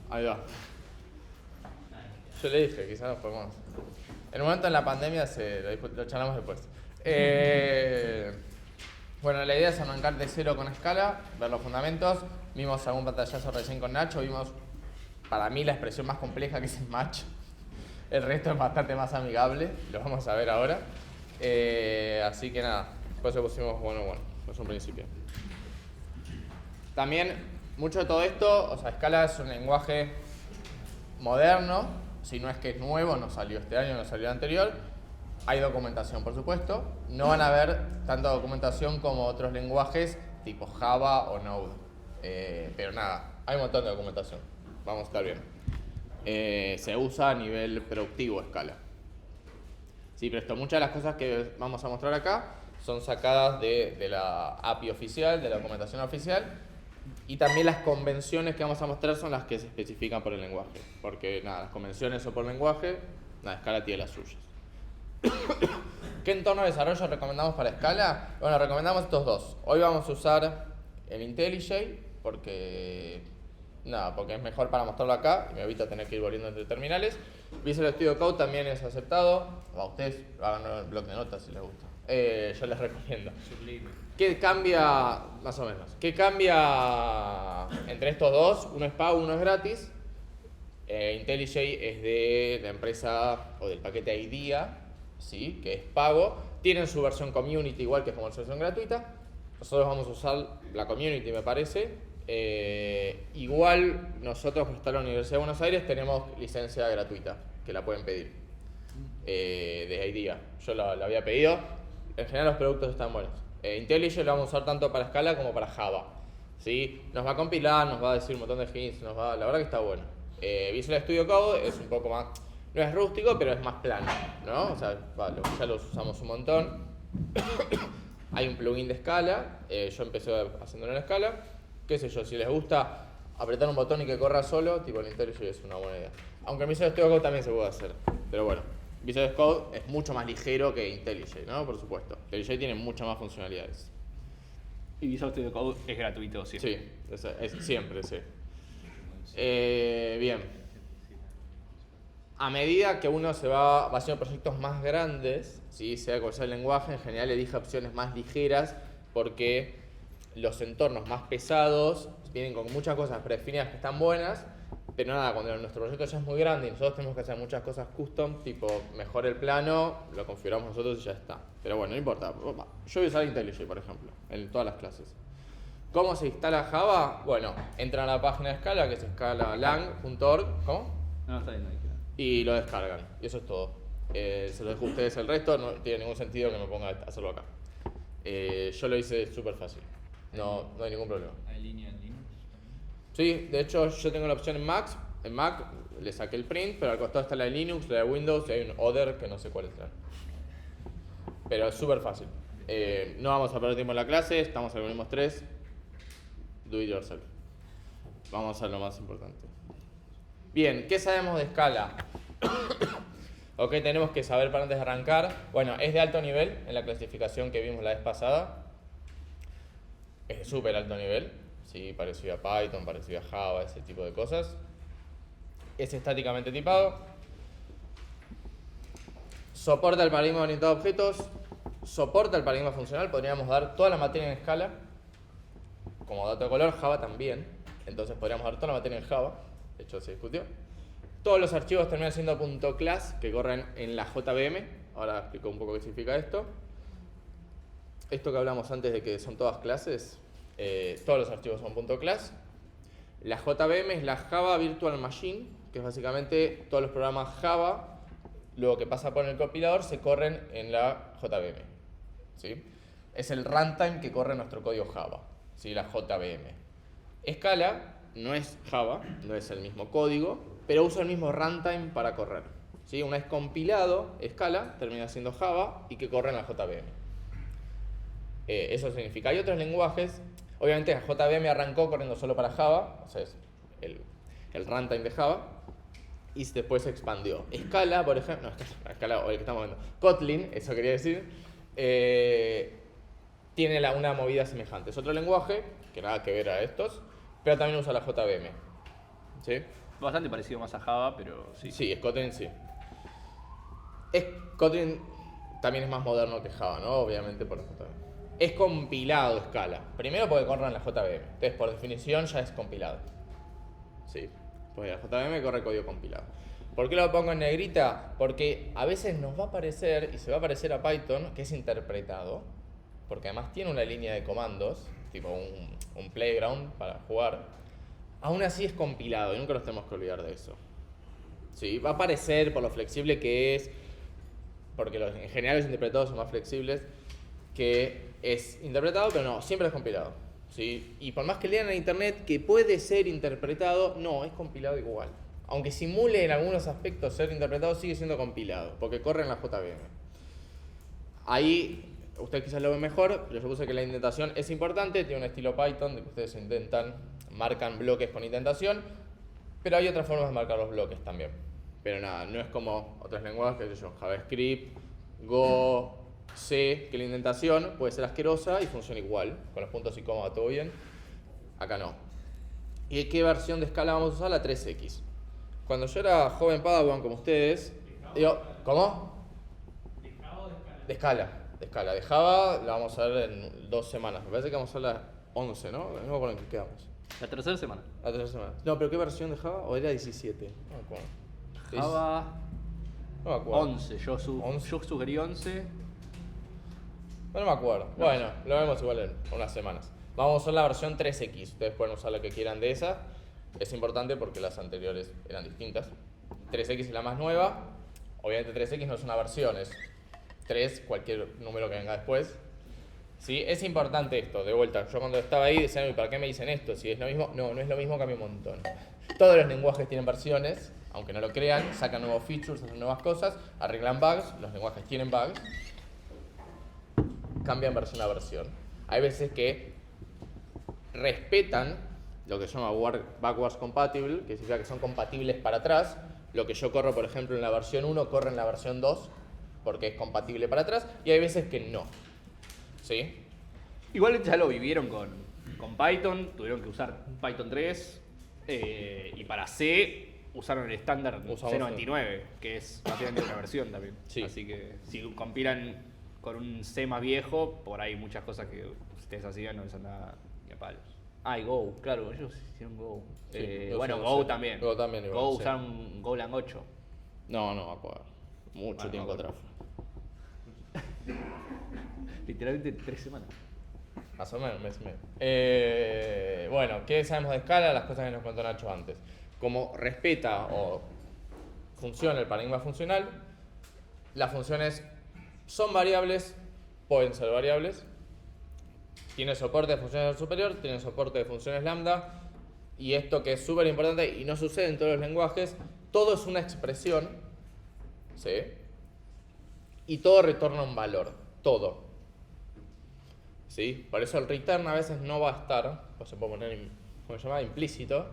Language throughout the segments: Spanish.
Ahí va. Yo le dije, quizás nos podemos. En un momento en la pandemia lo charlamos después. Bueno, la idea es arrancar de cero con Scala, ver los fundamentos. Vimos algún pantallazo recién con Nacho, vimos para mí la expresión más compleja que es el match. El resto es bastante más amigable, lo vamos a ver ahora. Así que nada, después le pusimos bueno, es un principio. También, mucho de todo esto, o sea, Scala es un lenguaje moderno, si no es que es nuevo, no salió este año, no salió el anterior. Hay documentación, por supuesto. No van a ver tanta documentación como otros lenguajes tipo Java o Node. Pero nada, hay un montón de documentación. Vamos a estar bien. Se usa a nivel productivo Scala. Sí, pero muchas de las cosas que vamos a mostrar acá son sacadas de la API oficial, de la documentación oficial. Y también las convenciones que vamos a mostrar son las que se especifican por el lenguaje. Porque nada, las convenciones son por lenguaje, nada, Scala tiene las suyas. ¿Qué entorno de desarrollo recomendamos para Scala? Bueno, recomendamos estos dos. Hoy vamos a usar el IntelliJ porque es mejor para mostrarlo acá y me evita tener que ir volviendo entre terminales. Visual Studio Code también es aceptado. A ustedes hagan el blog de notas si les gusta. Yo les recomiendo. Sublime. ¿Qué cambia, más o menos? ¿Qué cambia entre estos dos? Uno es pago, uno es gratis. IntelliJ es de la empresa o del paquete IDEA, ¿sí? Que es pago. Tienen su versión community igual que es como su versión gratuita. Nosotros vamos a usar la community, me parece. Igual nosotros, por estar en la Universidad de Buenos Aires, tenemos licencia gratuita, que la pueden pedir de IDEA. Yo la había pedido. En general los productos están buenos. IntelliJ lo vamos a usar tanto para Scala como para Java, ¿sí? Nos va a compilar, nos va a decir un montón de hints, la verdad que está bueno. Visual Studio Code es un poco más, no es rústico, pero es más plano, ¿no? O sea, ya los usamos un montón. Hay un plugin de Scala, yo empecé haciéndolo en Scala. Qué sé yo, si les gusta apretar un botón y que corra solo, tipo el IntelliJ es una buena idea. Aunque en Visual Studio Code también se puede hacer, pero bueno. Visual Code es mucho más ligero que IntelliJ, ¿no? Por supuesto. IntelliJ tiene muchas más funcionalidades. Y Visual Studio Code es gratuito siempre. Sí, siempre, sí. Bien. A medida que uno se va haciendo proyectos más grandes, ¿sí? Sea cual sea el lenguaje, en general elige opciones más ligeras porque los entornos más pesados vienen con muchas cosas predefinidas que están buenas, pero nada, cuando nuestro proyecto ya es muy grande y nosotros tenemos que hacer muchas cosas custom, tipo mejor el plano, lo configuramos nosotros y ya está. Pero bueno, no importa. Yo voy a usar IntelliJ, por ejemplo, en todas las clases. ¿Cómo se instala Java? Bueno, entran a la página de Scala, que es scalalang.org. ¿Cómo? No, está bien, no hay que nada. Y lo descargan. Y eso es todo. Se lo dejo a ustedes el resto, no tiene ningún sentido que me ponga a hacerlo acá. Yo lo hice súper fácil. No hay ningún problema. ¿Hay línea en Linux? Sí, de hecho yo tengo la opción en Mac. En Mac le saqué el print, pero al costado está la de Linux, la de Windows y hay un other que no sé cuál es. Pero es súper fácil. No vamos a perder tiempo en la clase, estamos en los mismos tres. Do it yourself. Vamos a lo más importante. Bien, ¿qué sabemos de Scala? Ok, tenemos que saber para antes de arrancar. Bueno, es de alto nivel en la clasificación que vimos la vez pasada. Es de súper alto nivel, ¿sí? Parecido a Python, parecido a Java, ese tipo de cosas. Es estáticamente tipado. Soporta el paradigma orientado a objetos. Soporta el paradigma funcional. Podríamos dar toda la materia en Scala. Como dato de color, Java también. Entonces podríamos dar toda la materia en Java. De hecho, se discutió. Todos los archivos terminan siendo .class, que corren en la JVM. Ahora explico un poco qué significa esto. Esto que hablamos antes de que son todas clases, todos los archivos son .class. La JVM es la Java Virtual Machine, que es básicamente todos los programas Java, luego que pasa por el compilador, se corren en la JVM, ¿sí? Es el runtime que corre nuestro código Java, ¿sí? La JVM. Scala no es Java, no es el mismo código, pero usa el mismo runtime para correr, ¿sí? Una vez compilado, Scala termina siendo Java y que corre en la JVM. Eso significa. Hay otros lenguajes, obviamente la JVM arrancó corriendo solo para Java, o sea, es el runtime de Java, y después se expandió. Scala, por ejemplo, no, Scala, o el que estamos viendo, Kotlin, eso quería decir, tiene una movida semejante. Es otro lenguaje, que nada que ver a estos, pero también usa la JVM, ¿sí? Bastante parecido más a Java, pero sí. Sí, Kotlin sí. Kotlin también es más moderno que Java, ¿no? Obviamente por la JVM. Es compilado Scala. Primero porque corre en la JVM. Entonces, por definición, ya es compilado. Sí, porque la JVM corre código compilado. ¿Por qué lo pongo en negrita? Porque a veces nos va a parecer, y se va a parecer a Python, que es interpretado. Porque además tiene una línea de comandos, tipo un playground para jugar. Aún así es compilado, y nunca nos tenemos que olvidar de eso. Sí, va a parecer por lo flexible que es, porque en general los interpretados son más flexibles, que es interpretado, pero no, siempre es compilado. ¿Sí? Y por más que lean en internet que puede ser interpretado, no, es compilado igual. Aunque simule en algunos aspectos ser interpretado, sigue siendo compilado, porque corre en la JVM. Ahí, ustedes quizás lo ven mejor, pero yo puse que la indentación es importante, tiene un estilo Python, de que ustedes intentan, marcan bloques con indentación, pero hay otras formas de marcar los bloques también. Pero nada, no es como otros lenguajes, qué sé yo, JavaScript, Go, C, que la indentación puede ser asquerosa y funciona igual, con los puntos y coma todo bien. Acá no. ¿Y qué versión de Scala vamos a usar? La 3X. Cuando yo era joven Padawan como ustedes, digo, ¿cómo? ¿De Java o de Scala? De Scala, de Scala. De Java la vamos a ver en 2 semanas. Me parece que vamos a ver la 11, ¿no? No me acuerdo en qué quedamos. La tercera semana. La tercera semana. No, pero ¿qué versión de Java? ¿O era 17? No me acuerdo. Java No me acuerdo. 11. Yo sugerí 11. No me acuerdo. No. Bueno, lo vemos igual en unas semanas. Vamos a usar la versión 3X. Ustedes pueden usar la que quieran de esa. Es importante porque las anteriores eran distintas. 3X es la más nueva. Obviamente 3X no es una versión, es 3, cualquier número que venga después. ¿Sí? Es importante esto, de vuelta. Yo cuando estaba ahí decía, ¿para qué me dicen esto? Si es lo mismo, no es lo mismo, cambia un montón. Todos los lenguajes tienen versiones, aunque no lo crean, sacan nuevos features, hacen nuevas cosas, arreglan bugs, los lenguajes tienen bugs, cambian versión a versión. Hay veces que respetan lo que se llama backwards compatible, que significa que son compatibles para atrás. Lo que yo corro, por ejemplo, en la versión 1, corre en la versión 2, porque es compatible para atrás, y hay veces que no. ¿Sí? Igual ya lo vivieron con Python, tuvieron que usar Python 3, y para C usaron el estándar C99, que es básicamente una versión también. Sí. Así que si compilan con un C más viejo, por ahí muchas cosas que ustedes hacían no son nada ni a palos. Y Go, claro, ellos hicieron Go. Sí, bueno, Go también. Go también igual, Go sí. usaron Golang 8. No me acuerdo. Mucho tiempo atrás. Literalmente 3 semanas. Más o menos, mes y medio. Bueno, ¿qué sabemos de Scala? Las cosas que nos contó Nacho antes. Como respeta o funciona el paradigma funcional, las funciones son variables, pueden ser variables, tiene soporte de funciones superior, tiene soporte de funciones lambda, y esto que es súper importante y no sucede en todos los lenguajes, todo es una expresión, ¿sí? Y todo retorna un valor, todo. ¿Sí? Por eso el return a veces no va a estar, o se puede poner, ¿cómo se llama? Implícito.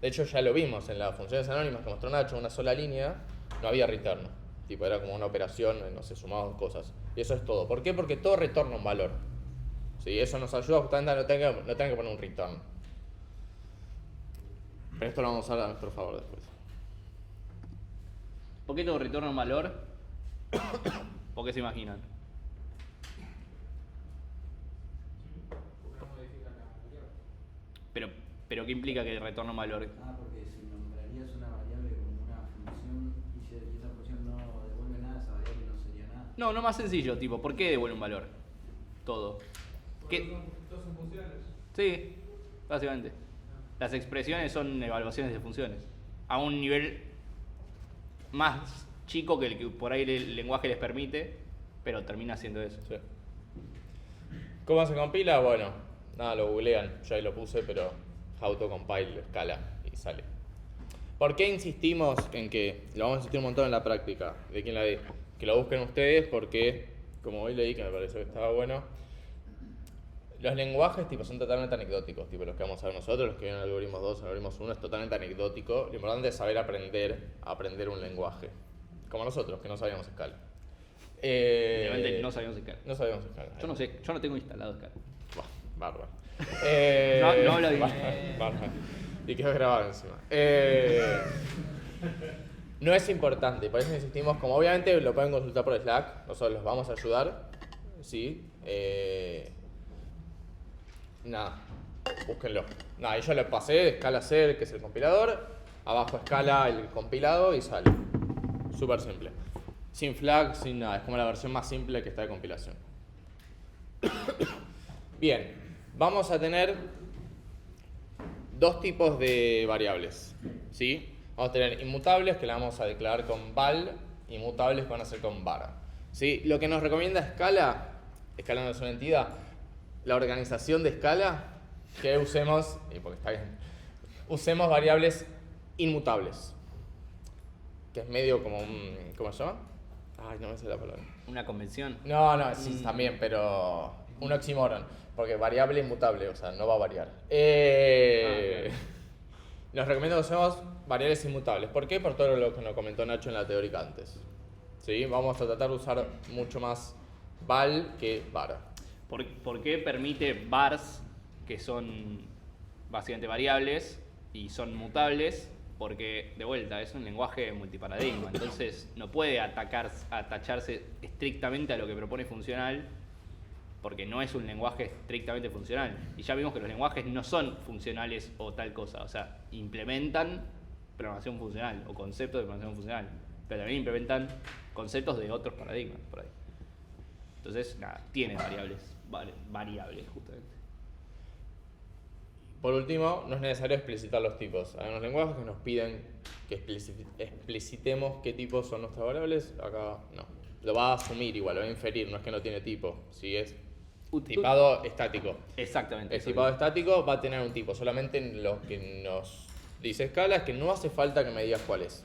De hecho ya lo vimos en las funciones anónimas que mostró Nacho, una sola línea, no había return. Tipo, era como una operación, no sé, sumaban cosas. Y eso es todo. ¿Por qué? Porque todo retorna un valor. ¿Sí? Eso nos ayuda justamente a no tener que poner un return. Pero esto lo vamos a usar a nuestro favor después. ¿Por qué todo retorna un valor? ¿Por qué se imaginan? Pero ¿qué implica que retorna un valor? Porque si nombrarías una variable como una función y esa función no devuelve nada, esa variable no sería nada. No más sencillo, tipo, ¿por qué devuelve un valor? Todo. ¿Qué? Todos son funciones. Sí, básicamente. Las expresiones son evaluaciones de funciones. A un nivel más chico que el que por ahí el lenguaje les permite, pero termina siendo eso. Sí. ¿Cómo se compila? Bueno, nada, lo googlean. Yo ahí lo puse, pero autocompile, Scala y sale. ¿Por qué insistimos en que lo vamos a insistir un montón en la práctica? ¿De quién la di? Que lo busquen ustedes porque, como hoy leí que me pareció que estaba bueno, los lenguajes tipo, son totalmente anecdóticos, tipo los que vamos a ver nosotros, los que vienen en algoritmos 2, algoritmos 1, es totalmente anecdótico. Lo importante es saber aprender un lenguaje. Como nosotros, que no sabíamos Scala. Realmente no sabíamos Scala. No sabíamos Scala. Yo no sé, yo no tengo instalado Scala. Bárbaro. No lo vi. Bárbaro. Y quedó grabado encima. No es importante, por eso insistimos, como obviamente lo pueden consultar por Slack, nosotros los vamos a ayudar, ¿sí? Nada, búsquenlo. Nada, y yo le pasé Scala C, que es el compilador, abajo Scala el compilado y sale. Súper simple. Sin flag, sin nada, es como la versión más simple que está de compilación. Bien, vamos a tener dos tipos de variables, ¿sí? Vamos a tener inmutables que la vamos a declarar con val, inmutables que van a ser con var, ¿sí? Lo que nos recomienda Scala no es una entidad, la organización de Scala, que usemos, porque está bien, usemos variables inmutables, que es medio como un, ¿cómo se llama? Ay, no me sé la palabra. Una convención. No, sí, también, pero un oxímoron, porque variable inmutable, o sea, no va a variar. Nos recomiendo que usemos variables inmutables. ¿Por qué? Por todo lo que nos comentó Nacho en la teórica antes. ¿Sí? Vamos a tratar de usar mucho más val que var. ¿Por qué permite vars, que son básicamente variables y son mutables? Porque, de vuelta, es un lenguaje multiparadigma, entonces no puede atacharse estrictamente a lo que propone funcional, porque no es un lenguaje estrictamente funcional. Y ya vimos que los lenguajes no son funcionales o tal cosa, o sea, implementan programación funcional o conceptos de programación funcional, pero también implementan conceptos de otros paradigmas por ahí. Entonces, nada, tiene variables justamente. Por último, no es necesario explicitar los tipos. Hay unos lenguajes que nos piden que explicitemos qué tipos son nuestras variables. Acá no. Lo va a asumir igual, lo va a inferir, no es que no tiene tipo. Si es tipado estático. Exactamente. El tipado estático va a tener un tipo. Solamente lo que nos dice Scala es que no hace falta que me digas cuál es.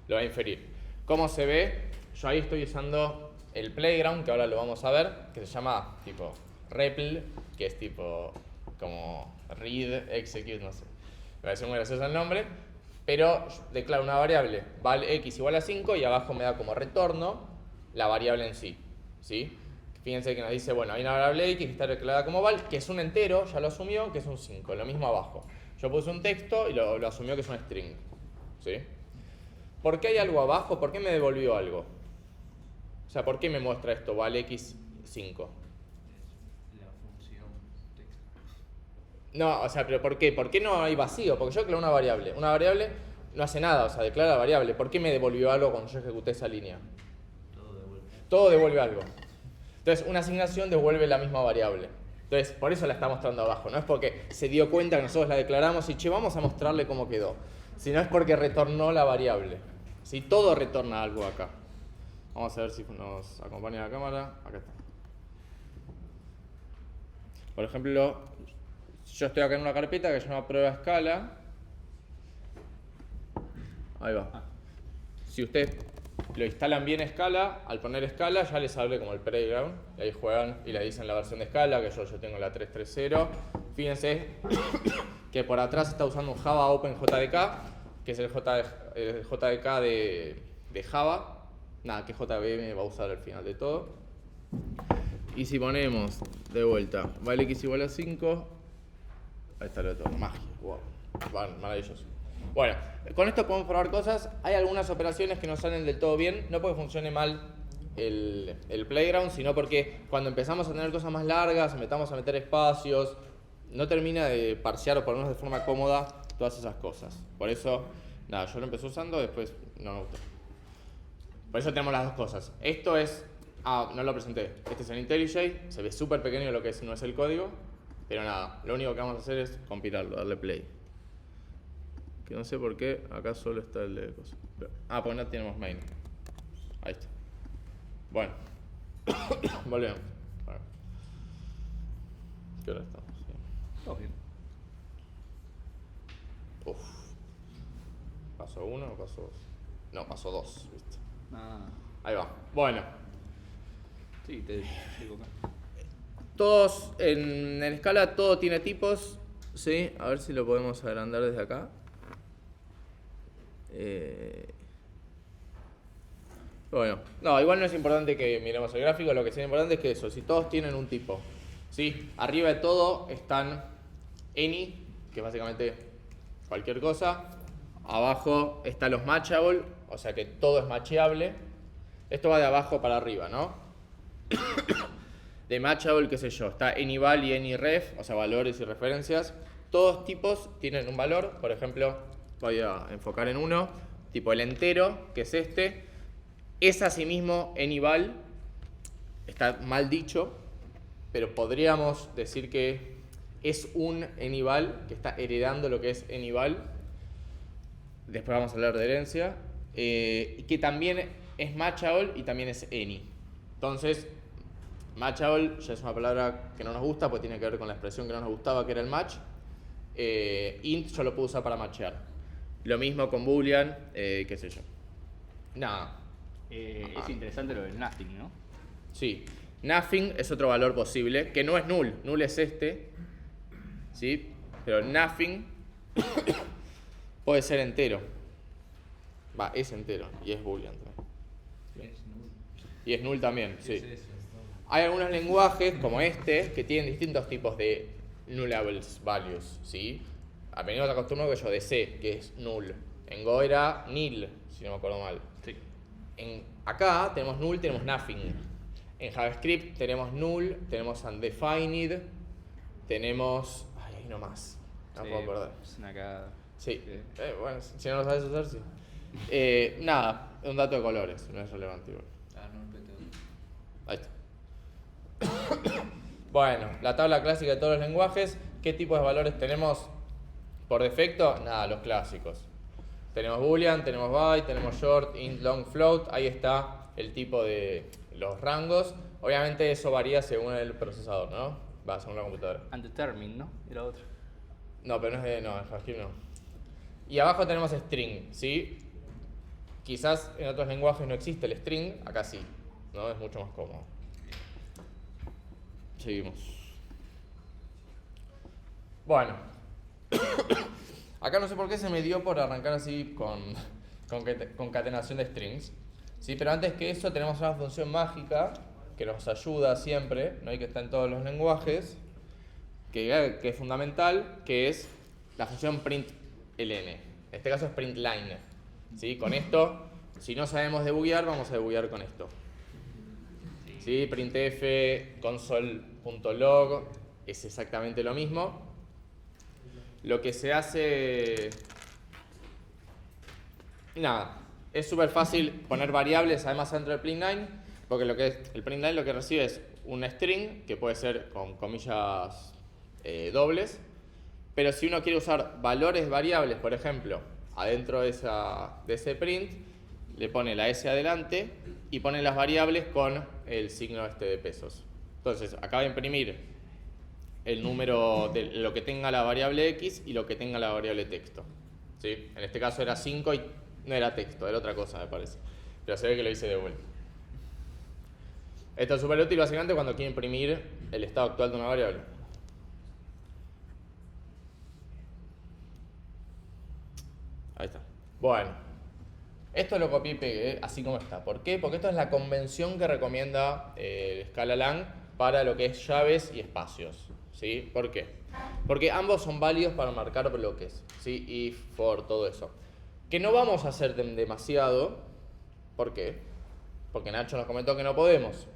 Lo va a inferir. ¿Cómo se ve? Yo ahí estoy usando el playground, que ahora lo vamos a ver, que se llama tipo REPL, que es tipo como read, execute, no sé. Me parece muy gracioso el nombre, pero declaro una variable val x igual a 5 y abajo me da como retorno la variable en sí, ¿sí? Fíjense que nos dice, bueno, hay una variable x que está declarada como val, que es un entero, ya lo asumió, que es un 5, lo mismo abajo. Yo puse un texto y lo asumió que es un string, ¿sí? ¿Por qué hay algo abajo? ¿Por qué me devolvió algo? O sea, ¿por qué me muestra esto val x 5? No, o sea, pero ¿por qué? ¿Por qué no hay vacío? Porque yo declaro una variable. Una variable no hace nada, o sea, declara la variable. ¿Por qué me devolvió algo cuando yo ejecuté esa línea? Todo devuelve algo. Entonces, una asignación devuelve la misma variable. Entonces, por eso la está mostrando abajo. No es porque se dio cuenta que nosotros la declaramos y, che, vamos a mostrarle cómo quedó. Sino es porque retornó la variable. ¿Sí? Todo retorna algo acá. Vamos a ver si nos acompaña la cámara. Acá está. Por ejemplo, yo estoy acá en una carpeta que se llama prueba escala. Ahí va. Si ustedes lo instalan bien escala, al poner escala ya les abre como el playground. Y ahí juegan y le dicen la versión de escala, que yo tengo la 3.3.0. Fíjense que por atrás está usando un Java OpenJDK, que es el JDK de Java. Nada, que JVM va a usar al final de todo. Y si ponemos de vuelta val x igual a 5, ahí está el otro, magia, wow, maravilloso. Bueno, con esto podemos probar cosas. Hay algunas operaciones que no salen del todo bien, no porque funcione mal el playground, sino porque cuando empezamos a tener cosas más largas, empezamos a meter espacios, no termina de parsear o ponernos de forma cómoda todas esas cosas. Por eso, nada, yo lo empecé usando, después no me gustó. Por eso tenemos las dos cosas. Esto es, no lo presenté, este es el IntelliJ, se ve súper pequeño lo que no es el código, pero nada, lo único que vamos a hacer es compilarlo, darle play. Que no sé por qué, acá solo está el de cosas. Pues no tenemos main. Ahí está. Bueno, volvemos. Bueno. ¿Qué hora estamos? Sí. Todo bien. Uf. ¿Pasó uno o pasó dos? No, pasó dos, ¿viste? Ahí va. Bueno. Sí, te digo acá. Todos, en escala todo tiene tipos. Sí, a ver si lo podemos agrandar desde acá. Bueno, no, igual no es importante que miremos el gráfico, lo que sí es importante es que eso, si todos tienen un tipo, ¿sí? Arriba de todo están any, que básicamente cualquier cosa. Abajo están los matchable, o sea que todo es matcheable. Esto va de abajo para arriba, ¿no? De matchable, qué sé yo, está anyval y anyref, o sea, valores y referencias. Todos tipos tienen un valor, por ejemplo, voy a enfocar en uno, tipo el entero, que es este. Es asimismo anyval, está mal dicho, pero podríamos decir que es un anyval, que está heredando lo que es anyval. Después vamos a hablar de herencia. Que también es matchable y también es any. Entonces, matchable ya es una palabra que no nos gusta, porque tiene que ver con la expresión que no nos gustaba, que era el match. Int yo lo puedo usar para matchear. Lo mismo con boolean, qué sé yo. Nada. Es interesante lo del nothing, ¿no? Sí. Nothing es otro valor posible, que no es null. Null es este. ¿Sí? Pero nothing puede ser entero. Es entero. Y es boolean también. Y es null también, sí. Hay algunos lenguajes, como este, que tienen distintos tipos de nullables values, ¿sí? Venimos acostumbrados de C, que es null. En Go era nil, si no me acuerdo mal. Sí. Acá tenemos null, tenemos nothing. En JavaScript tenemos null, tenemos undefined, tenemos... Ay, ahí nomás. No puedo acordar. Es una cagada. Sí. Sí. Bueno, si no lo sabes usar, sí. Nada, un dato de colores, no es relevante igual. Ahí está. Bueno, la tabla clásica de todos los lenguajes. ¿Qué tipos de valores tenemos por defecto? Nada, los clásicos. Tenemos boolean, tenemos byte, tenemos short, int, long, float. Ahí está el tipo de los rangos. Obviamente eso varía según el procesador, ¿no? Va, según la computadora. Undetermined, ¿no? Era otro. No, pero no es de... No, en JavaScript no. Y abajo tenemos string, ¿sí? Quizás en otros lenguajes no existe el string, acá sí, ¿no? Es mucho más cómodo. Seguimos. Bueno. Acá no sé por qué se me dio por arrancar así con concatenación de strings. ¿Sí? Pero antes que eso tenemos una función mágica que nos ayuda siempre, ¿no? Y que está en todos los lenguajes, que es fundamental, que es la función println. En este caso es println. ¿Sí? Con esto, si no sabemos debuguear, vamos a debuguear con esto. ¿Sí? Printf console.log es exactamente lo mismo. Lo que se hace... Nada, es súper fácil poner variables además dentro del println, porque lo que es el println lo que recibe es un string, que puede ser con comillas dobles, pero si uno quiere usar valores variables, por ejemplo, adentro de ese print, le pone la S adelante y pone las variables con el signo de pesos. Entonces, acaba de imprimir el número de lo que tenga la variable X y lo que tenga la variable texto. ¿Sí? En este caso era 5 y no era texto, era otra cosa, me parece. Pero se ve que lo hice de vuelta. Esto es súper útil básicamente cuando quiere imprimir el estado actual de una variable. Ahí está. Bueno, esto lo copié y pegué así como está. ¿Por qué? Porque esto es la convención que recomienda Scala-Lang para lo que es llaves y espacios. ¿Sí? ¿Por qué? Porque ambos son válidos para marcar bloques. ¿Sí? If, for, todo eso. Que no vamos a hacer demasiado. ¿Por qué? Porque Nacho nos comentó que no podemos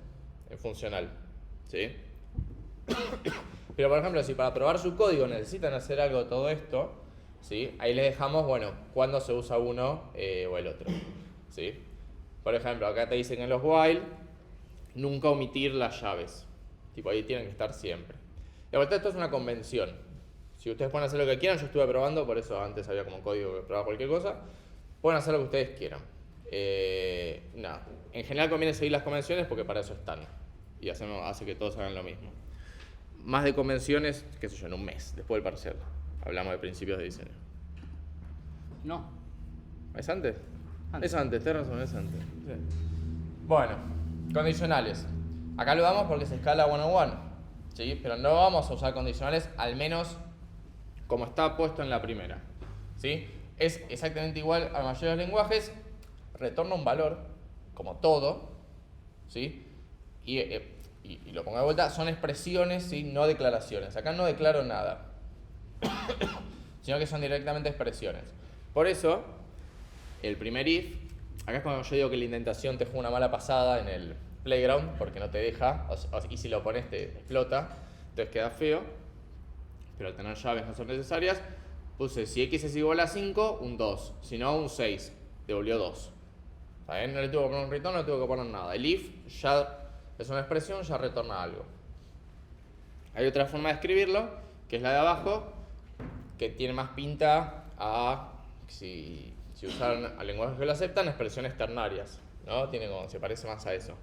en funcional. ¿Sí? Pero por ejemplo, si para probar su código necesitan hacer algo de todo esto, ¿sí? Ahí les dejamos, bueno, cuándo se usa uno o el otro. ¿Sí? Por ejemplo, acá te dicen en los while, nunca omitir las llaves. Tipo, ahí tienen que estar siempre. De vuelta, esto es una convención. Si ustedes pueden hacer lo que quieran, yo estuve probando, por eso antes había como código que probaba cualquier cosa. Pueden hacer lo que ustedes quieran. Nada. En general conviene seguir las convenciones porque para eso están. Y hace que todos hagan lo mismo. Más de convenciones, qué sé yo, en un mes, después del parcial. Hablamos de principios de diseño. No. ¿Es antes? Antes. Es antes, tenés razón, es antes. Sí. Bueno, condicionales. Acá lo damos porque se escala 101. ¿Sí? Pero no vamos a usar condicionales, al menos como está puesto en la primera. ¿Sí? Es exactamente igual a la mayoría de los lenguajes. Retorna un valor, como todo. ¿Sí? Y lo pongo de vuelta, son expresiones, ¿sí? No declaraciones. Acá no declaro nada. sino que son directamente expresiones. Por eso, el primer if, acá es cuando yo digo que la indentación te juega una mala pasada en el playground, porque no te deja, y si lo pones te explota, entonces queda feo, pero al tener llaves no son necesarias. Puse si x es igual a 5, un 2, si no un 6, devolvió 2. ¿Está bien? No le tuve que poner un return, no le tuve que poner nada. El if ya es una expresión, ya retorna algo. Hay otra forma de escribirlo, que es la de abajo, que tiene más pinta a, si usaran al lenguaje que lo aceptan, expresiones ternarias, ¿no? Tiene como, se parece más a eso.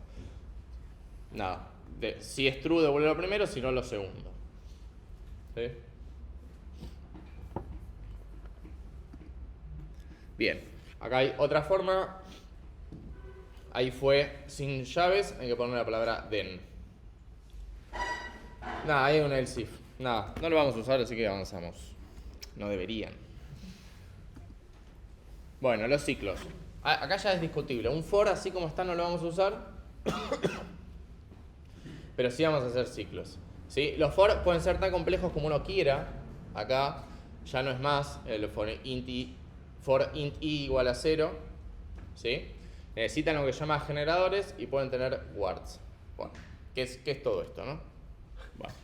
Nada, si es true devuelve lo primero, si no lo segundo. ¿Sí? Bien, acá hay otra forma. Ahí fue sin llaves, hay que poner la palabra then. Nada, hay un else if. Nada, no lo vamos a usar, así que avanzamos. No deberían. Bueno, los ciclos. Acá ya es discutible. Un for así como está no lo vamos a usar. Pero sí vamos a hacer ciclos. ¿Sí? Los for pueden ser tan complejos como uno quiera. Acá ya no es más el for int i igual a 0. ¿Sí? Necesitan lo que se llama generadores y pueden tener wards. Bueno, ¿qué es todo esto, no? Bueno.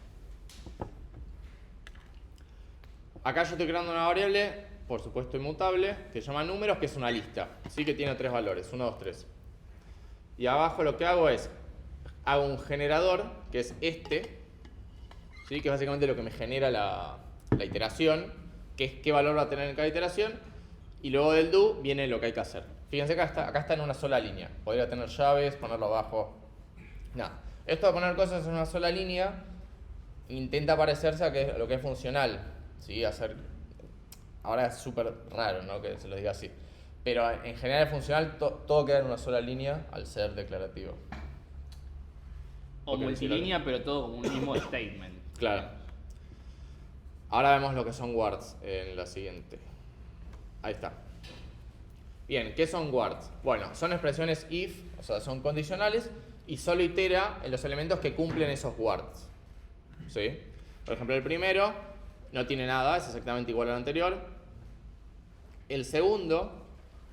Acá yo estoy creando una variable, por supuesto inmutable, que se llama números, que es una lista. ¿Sí? Que tiene 3 valores, 1, 2, 3. Y abajo lo que hago es, hago un generador, que es este, ¿sí? Que es básicamente lo que me genera la iteración, que es qué valor va a tener en cada iteración, y luego del do viene lo que hay que hacer. Fíjense que acá está en una sola línea. Podría tener llaves, ponerlo abajo. Nada. Esto de poner cosas en una sola línea intenta parecerse a lo que es funcional. ¿Sí? Ahora es súper raro, ¿no? Que se lo diga así. Pero en general es funcional, todo queda en una sola línea al ser declarativo. O multilínea, pero todo como un mismo statement. Claro. Ahora vemos lo que son wards en la siguiente. Ahí está. Bien, ¿qué son wards? Bueno, son expresiones if, o sea, son condicionales y solo itera en los elementos que cumplen esos wards. ¿Sí? Por ejemplo, el primero no tiene nada, es exactamente igual al anterior. El segundo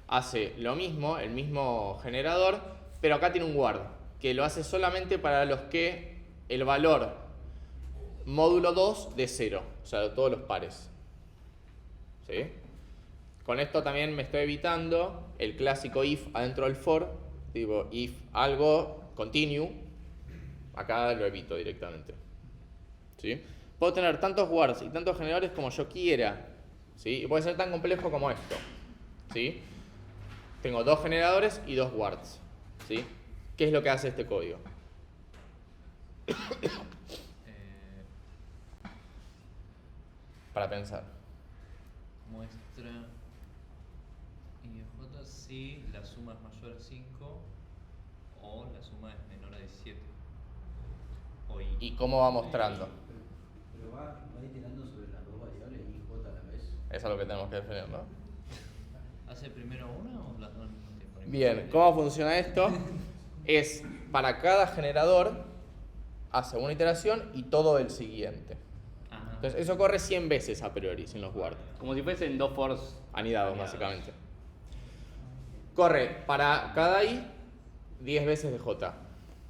hace lo mismo, el mismo generador, pero acá tiene un ward, que lo hace solamente para los que el valor módulo 2 de 0, o sea, todos los pares. ¿Sí? Con esto también me estoy evitando el clásico if adentro del for, tipo if algo continue, acá lo evito directamente. ¿Sí? Puedo tener tantos wards y tantos generadores como yo quiera, ¿sí? Y puede ser tan complejo como esto, ¿sí? Tengo 2 generadores y 2 wards, ¿sí? ¿Qué es lo que hace este código? Para pensar. Muestra IJ si la suma es mayor a 5 o la suma es menor a 17. ¿Y cómo va mostrando? Pero va iterando sobre las dos variables y J a la vez. Eso es lo que tenemos que definir, ¿no? ¿Hace primero una o las dos al mismo tiempo? Bien, ¿cómo funciona esto? Es para cada generador hace una iteración y todo el siguiente. Ajá. Entonces eso corre 100 veces a priori sin los guards. Como si fuesen dos fors Anidados, básicamente. Corre para cada i 10 veces de j.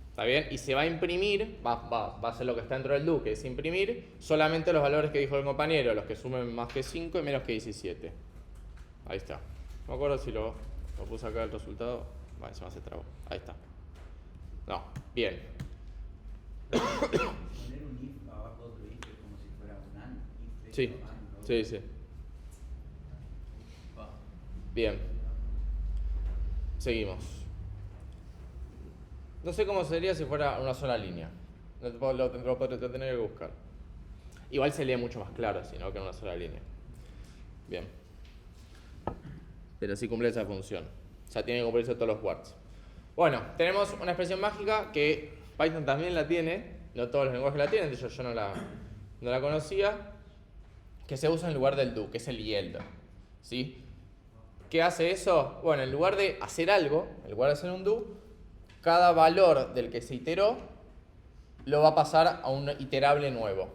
¿Está bien? Y se va a imprimir, va a ser lo que está dentro del do, que es imprimir solamente los valores que dijo el compañero, los que sumen más que 5 y menos que 17. Ahí está. No me acuerdo si lo puse acá el resultado. Bueno, se me hace trabo. Ahí está. No, bien. Poner un if abajo otro if es como si fuera un and. If Sí, and, ¿no? sí, sí. Va. Bien. Seguimos. No sé cómo sería si fuera una sola línea. Lo tendré que buscar. Igual se lee mucho más claro así, ¿no? Que en una sola línea. Bien. Pero sí cumple esa función. O sea, tiene que cumplirse todos los wards. Bueno, tenemos una expresión mágica que Python también la tiene. No todos los lenguajes la tienen, de hecho yo no la conocía. Que se usa en lugar del do, que es el yield. ¿Sí? ¿Qué hace eso? Bueno, en lugar de hacer algo, en lugar de hacer un do, cada valor del que se iteró lo va a pasar a un iterable nuevo.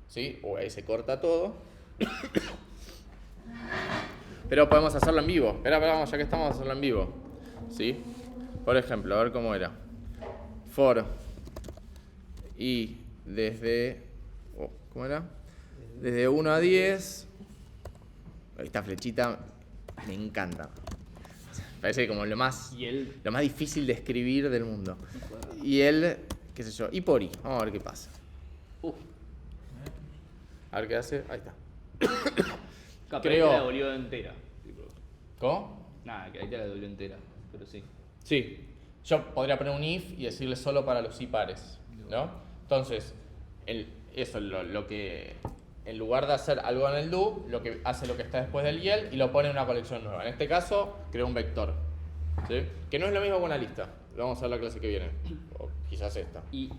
¿Sí? O ahí se corta todo. Pero podemos hacerlo en vivo. Espera, vamos, ya que estamos, a hacerlo en vivo. ¿Sí? Por ejemplo, a ver cómo era. For y desde... ¿Cómo era? Desde 1 a 10. Esta flechita me encanta. Parece como lo más difícil de escribir del mundo. Y él, qué sé yo, y por i. Vamos a ver qué pasa. A ver qué hace. Ahí está. Creo... la devolvió entera. ¿Cómo? Nada, que ahí te la devolvió entera, pero sí. Sí. Yo podría poner un if y decirle solo para los impares, ¿no? Entonces, eso lo que... En lugar de hacer algo en el do, lo que hace lo que está después del YEL y lo pone en una colección nueva. En este caso, crea un vector. ¿Sí? Que no es lo mismo que una lista. Lo vamos a ver la clase que viene. O quizás esta. Y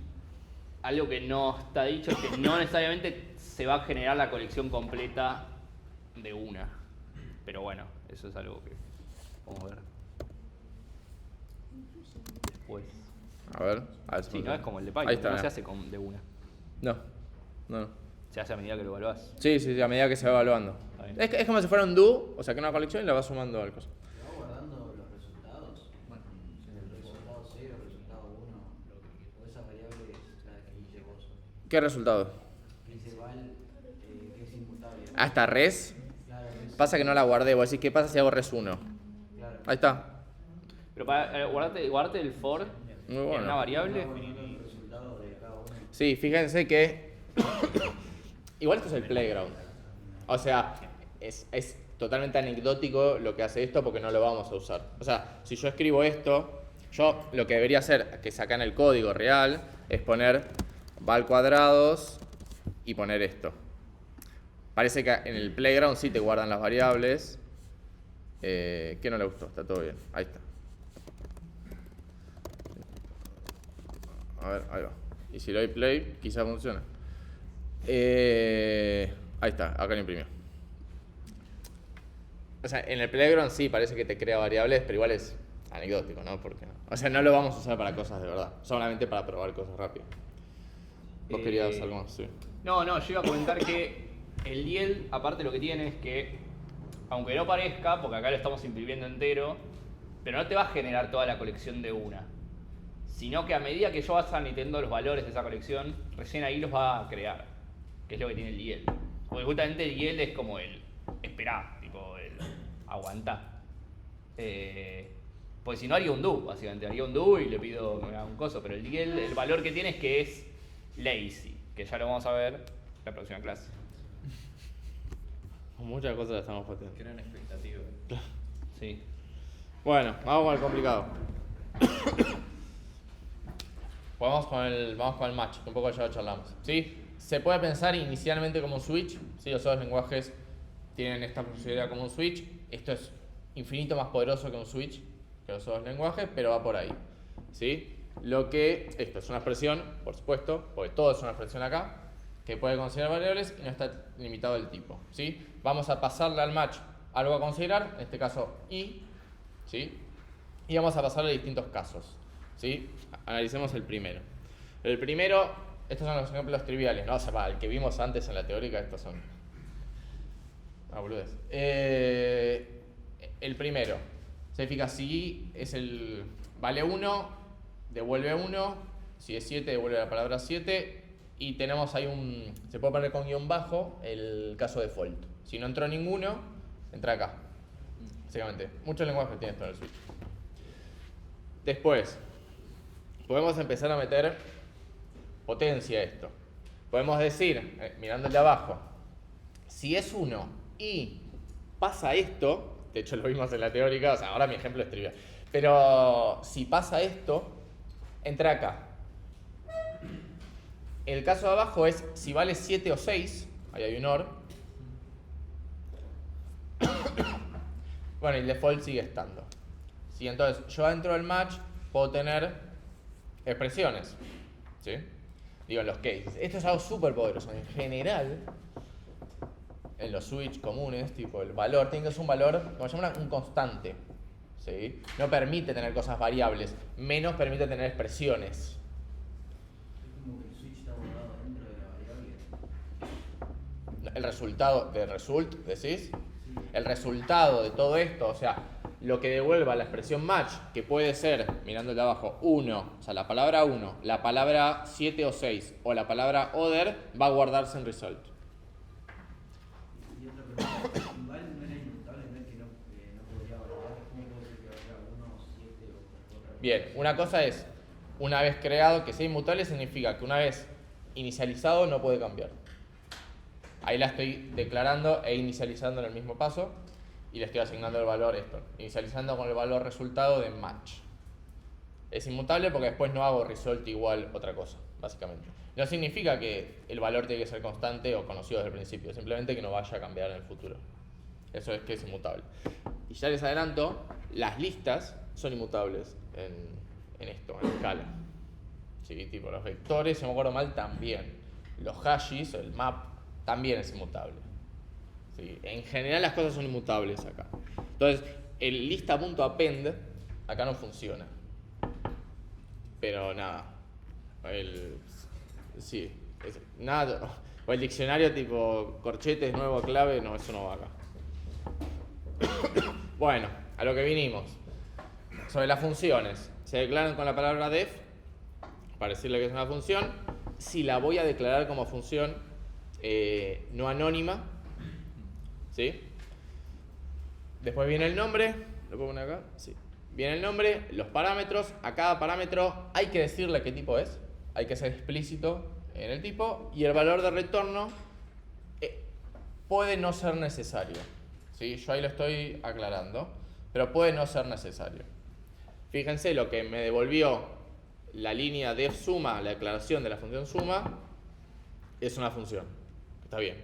algo que no está dicho es que no necesariamente se va a generar la colección completa de una. Pero bueno, eso es algo que vamos a ver después. A ver si Sí, no es como el de Python, Ahí está, no se hace de una. No. Se hace a medida que lo evaluás. Sí, a medida que se va evaluando. Es como si fuera un do, o sea, que una colección y la vas sumando al coso. ¿Te va guardando los resultados? Bueno, el resultado 0, el resultado 1, o esa variable es la que dice vos. ¿Qué resultado? Que dice val, que es inmutable. Hasta res. Claro, es, Pasa que no la guardé. Vos decís, ¿qué pasa si hago res 1? claro. Ahí está. Pero para guardarte el for Muy en bueno. una variable. El resultado de cada uno. Sí, fíjense que... Igual esto es el playground. O sea, es totalmente anecdótico lo que hace esto porque no lo vamos a usar. O sea, si yo escribo esto, yo lo que debería hacer, que saca en el código real, es poner val cuadrados y poner esto. Parece que en el playground sí te guardan las variables. ¿Qué no le gustó? Está todo bien. Ahí está. A ver, ahí va. Y si le doy play, quizás funcione. Ahí está, acá lo imprimió. O sea, en el playground sí parece que te crea variables, pero igual es anecdótico, ¿no? Porque no. O sea, no lo vamos a usar para cosas de verdad, solamente para probar cosas rápido. ¿Vos querías algo más? Sí. No, yo iba a comentar que el YEL, aparte lo que tiene es que, aunque no parezca, porque acá lo estamos imprimiendo entero, pero no te va a generar toda la colección de una. Sino que a medida que yo vas admitiendo los valores de esa colección, recién ahí los va a crear. Que es lo que tiene el YEL. Porque justamente el YEL es como el esperá, tipo el aguantá. Pues si no haría un do, básicamente. Haría un do y le pido que me haga un coso. Pero el YEL, el valor que tiene es que es lazy. Que ya lo vamos a ver en la próxima clase. Muchas cosas las estamos pateando. Crean expectativas. Sí. Bueno, vamos con el complicado. Vamos con el match, que un poco ya lo charlamos. ¿Sí? Se puede pensar inicialmente como un switch. ¿Sí? Los otros lenguajes tienen esta posibilidad como un switch. Esto es infinito más poderoso que un switch, que los otros lenguajes, pero va por ahí. ¿Sí? Esto es una expresión, por supuesto, porque todo es una expresión acá, que puede considerar variables y no está limitado el tipo. ¿Sí? Vamos a pasarle al match algo a considerar, en este caso i, ¿sí? Y vamos a pasarle a distintos casos. ¿Sí? Analicemos el primero. El primero, estos son los ejemplos triviales, ¿no? O sea, el que vimos antes en la teórica, estos son... boludez. El primero, se fija si es el... Vale 1, devuelve 1, si es 7, devuelve la palabra 7, y tenemos ahí se puede poner con guión bajo el caso default. Si no entró ninguno, entra acá. Básicamente, muchos lenguajes tienen esto en el switch. Después, podemos empezar a meter potencia a esto. Podemos decir, mirando el de abajo, si es 1 y pasa esto, de hecho lo vimos en la teórica, o sea, ahora mi ejemplo es trivial, pero si pasa esto, entra acá. El caso de abajo es si vale 7 o 6, ahí hay un OR. Bueno, y el default sigue estando. ¿Sí? Entonces, yo dentro del match puedo tener expresiones. ¿Sí? Digo, en los cases. Esto es algo súper poderoso. En general, en los switch comunes, tipo el valor, tiene que ser un valor, como se llama, un constante. ¿Sí? No permite tener cosas variables, menos permite tener expresiones. Es como que el switch está guardado dentro de la variable. El resultado de result, decís. El resultado de todo esto, o sea, lo que devuelva la expresión match, que puede ser, mirando de abajo, 1, o sea, la palabra 1, la palabra 7 o 6, o la palabra other, va a guardarse en result. Y otra pregunta, igual no era inmutable, no es que no podría valorar, ¿cómo puedo decir que valga 1, 7 o otra? Bien, una cosa es, una vez creado, que sea inmutable significa que una vez inicializado no puede cambiar. Ahí la estoy declarando e inicializando en el mismo paso y le estoy asignando el valor esto, inicializando con el valor resultado de match. Es inmutable porque después no hago result igual otra cosa, básicamente. No significa que el valor tiene que ser constante o conocido desde el principio, simplemente que no vaya a cambiar en el futuro. Eso es que es inmutable. Y ya les adelanto, las listas son inmutables en esto, en escala. Sí, tipo los vectores, si no me acuerdo mal, también. Los hashes, el map, también es inmutable. ¿Sí? En general las cosas son inmutables acá. Entonces, el lista.append acá no funciona. Pero nada. Nada. O el diccionario tipo corchetes, nuevo, clave, no, eso no va acá. Bueno, a lo que vinimos. Sobre las funciones. Se declaran con la palabra def, para decirle que es una función. Si la voy a declarar como función no anónima, ¿sí? Después viene el nombre, ¿lo puedo poner acá? Sí. Viene el nombre, los parámetros. A cada parámetro hay que decirle qué tipo es, hay que ser explícito en el tipo, y el valor de retorno puede no ser necesario, ¿sí? Yo ahí lo estoy aclarando, pero puede no ser necesario. Fíjense lo que me devolvió la línea def suma, la declaración de la función suma, es una función. Está bien.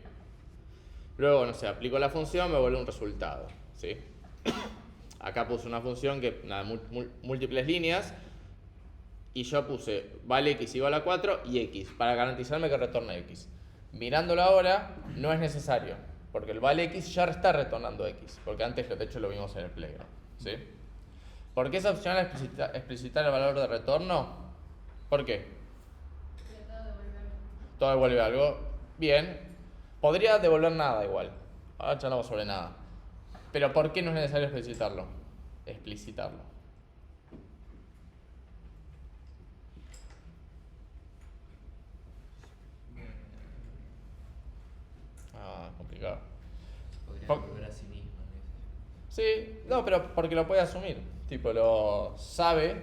Luego, no sé, aplico la función, me vuelve un resultado, ¿sí? Acá puse una función que, nada, múltiples líneas, y yo puse vale x igual a 4 y x, para garantizarme que retorna x. Mirándolo ahora, no es necesario, porque el vale x ya está retornando x, porque antes de hecho lo vimos en el playground, ¿sí? ¿Por qué es opcional explicitar el valor de retorno? ¿Por qué? Todo devuelve algo. Bien. Podría devolver nada igual. Ahora charlamos sobre nada. Pero ¿por qué no es necesario explicitarlo? Complicado. Podría Po- volver a sí misma. Sí, no, pero porque lo puede asumir. Tipo, lo sabe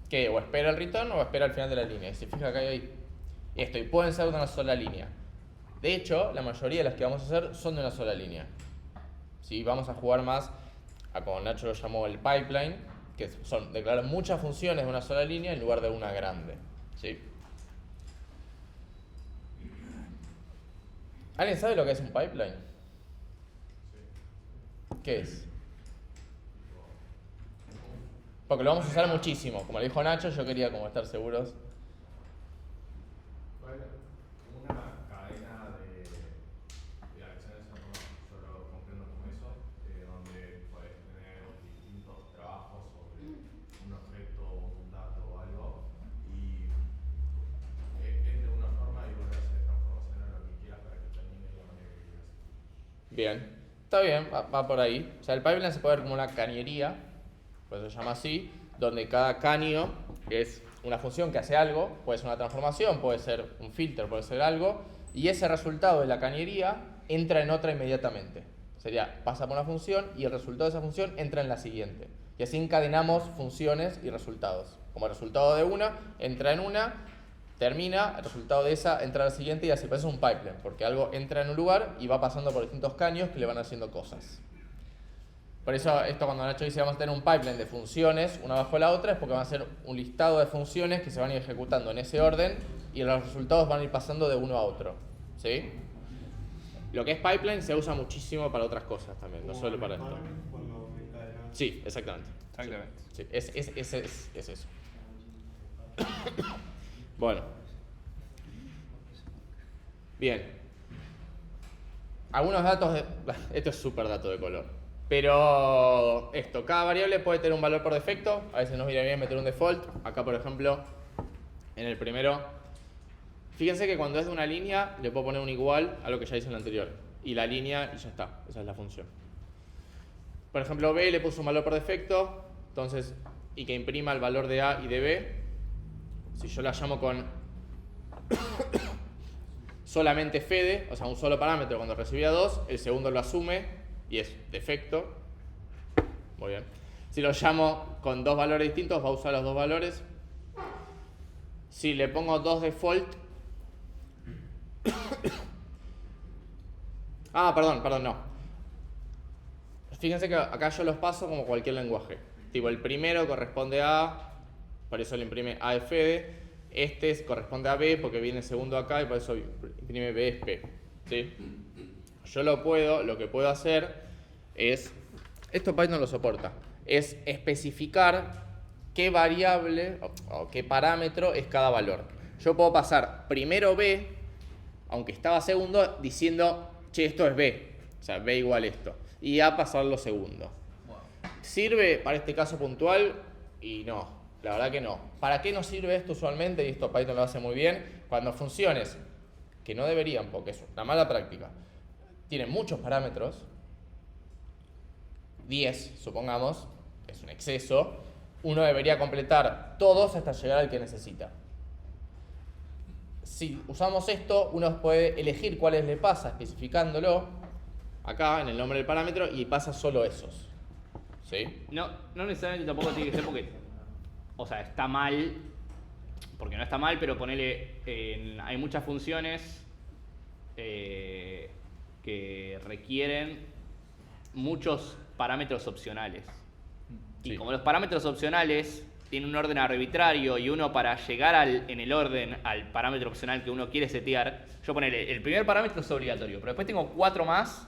que o espera el return o espera al final de la línea. Y se fija que hay ahí esto, y pueden ser de una sola línea. De hecho, la mayoría de las que vamos a hacer son de una sola línea. ¿Sí? Vamos a jugar más a como Nacho lo llamó el pipeline, que son declarar muchas funciones de una sola línea en lugar de una grande. ¿Sí? ¿Alguien sabe lo que es un pipeline? ¿Qué es? Porque lo vamos a usar muchísimo. Como le dijo Nacho, yo quería como estar seguros. Bueno, una cadena de acciones, yo lo comprendo como eso, donde puedes tener distintos trabajos sobre un objeto, un dato o algo, y es de una forma y vos le haces transformación a lo que quieras para que termine de la manera que quieras. Bien. Está bien, va por ahí. O sea, el pipeline se puede ver como una cañería, pues se llama así, donde cada caño es una función que hace algo, puede ser una transformación, puede ser un filter, puede ser algo, y ese resultado de la cañería entra en otra inmediatamente. Sería, pasa por una función y el resultado de esa función entra en la siguiente. Y así encadenamos funciones y resultados. Como el resultado de una entra en una, termina, el resultado de esa entra al siguiente y así, pues es un pipeline, porque algo entra en un lugar y va pasando por distintos caños que le van haciendo cosas. Por eso esto cuando Nacho dice vamos a tener un pipeline de funciones una bajo la otra, es porque van a ser un listado de funciones que se van a ir ejecutando en ese orden y los resultados van a ir pasando de uno a otro. ¿Sí? Lo que es pipeline se usa muchísimo para otras cosas también, no solo para esto. Sí, exactamente. Exactamente. Sí, es eso. Bueno. Bien. Algunos datos esto es súper dato de color. Pero esto, cada variable puede tener un valor por defecto. A veces nos viene bien meter un default. Acá, por ejemplo, en el primero, Fíjense que cuando es de una línea, le puedo poner un igual a lo que ya hice en la anterior. Y la línea, y ya está. Esa es la función. Por ejemplo, B le puso un valor por defecto, entonces, y que imprima el valor de A y de B. Si yo la llamo con solamente Fede, o sea, un solo parámetro cuando recibía 2, el segundo lo asume y es defecto. Muy bien. Si lo llamo con dos valores distintos, va a usar los dos valores. Si le pongo 2 default. Perdón, no. Fíjense que acá yo los paso como cualquier lenguaje. Tipo, el primero corresponde a, por eso le imprime A de Fede. Este corresponde a B porque viene segundo acá y por eso imprime B es P. ¿Sí? Yo lo que puedo hacer es, esto Python lo soporta, es especificar qué variable o qué parámetro es cada valor. Yo puedo pasar primero B, aunque estaba segundo, diciendo, che, esto es B, o sea, B igual esto, y A pasarlo segundo. ¿Sirve para este caso puntual? Y no, la verdad que no. ¿Para qué nos sirve esto usualmente? Y esto Python lo hace muy bien. Cuando funciones, que no deberían porque es una mala práctica, tienen muchos parámetros, 10 supongamos, es un exceso, uno debería completar todos hasta llegar al que necesita. Si usamos esto, uno puede elegir cuáles le pasa especificándolo acá en el nombre del parámetro y pasa solo esos. ¿Sí? No necesariamente tampoco tiene que ser porque, o sea, está mal, porque no está mal, pero ponele, hay muchas funciones que requieren muchos parámetros opcionales. Y Sí. como los parámetros opcionales tienen un orden arbitrario y uno para llegar en el orden al parámetro opcional que uno quiere setear, yo ponele, el primer parámetro es obligatorio, pero después tengo 4 más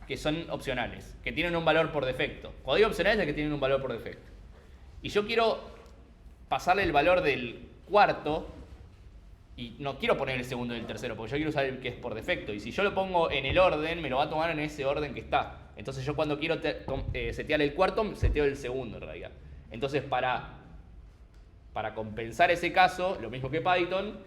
que son opcionales, que tienen un valor por defecto. Cuando digo opcionales es que tienen un valor por defecto. Y yo quiero pasarle el valor del cuarto y no quiero poner el segundo y el tercero, porque yo quiero usar el que es por defecto. Y si yo lo pongo en el orden, me lo va a tomar en ese orden que está. Entonces yo cuando quiero setear el cuarto, seteo el segundo en realidad. Entonces para compensar ese caso, lo mismo que Python,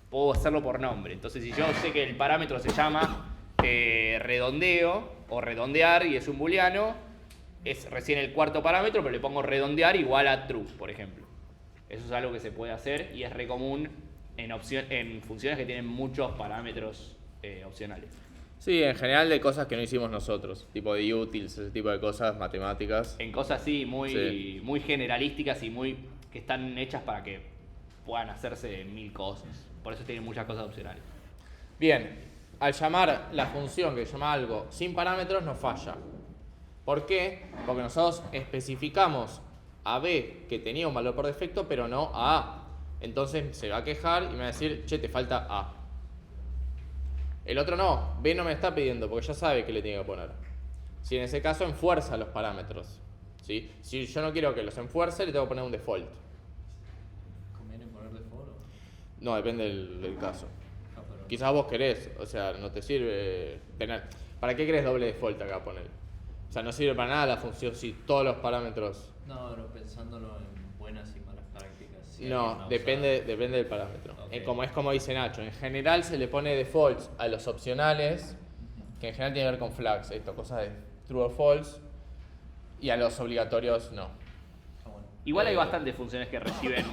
puedo hacerlo por nombre. Entonces si yo sé que el parámetro se llama redondeo o redondear y es un booleano, es recién el cuarto parámetro, pero le pongo redondear igual a true, por ejemplo. Eso es algo que se puede hacer y es re común en funciones que tienen muchos parámetros opcionales. Sí, en general de cosas que no hicimos nosotros, tipo de utils, ese tipo de cosas, matemáticas. En cosas así Sí. muy generalísticas y muy que están hechas para que puedan hacerse 1000 cosas. Por eso tienen muchas cosas opcionales. Bien, al llamar la función que llama algo sin parámetros nos falla. ¿Por qué? Porque nosotros especificamos a B que tenía un valor por defecto, pero no a A. Entonces se va a quejar y me va a decir, che, te falta A. El otro no, B no me está pidiendo porque ya sabe que le tiene que poner. Si en ese caso enfuerza los parámetros. ¿Sí? Si yo no quiero que los enfuerce, le tengo que poner un default. ¿Conviene poner default o? No, depende del caso. Ah, pero- Quizás vos querés, o sea, no te sirve tener. ¿Para qué querés doble default acá poner? O sea, no sirve para nada la función si todos los parámetros. No, pero pensándolo en buenas y malas prácticas. si alguien No, va a depende usar- del parámetro. Ok. Es como dice Nacho, en general se le pone defaults a los opcionales, que en general tiene que ver con flags, esto, cosas de true o false, y a los obligatorios no. Ah, bueno. Igual hay bastantes funciones que reciben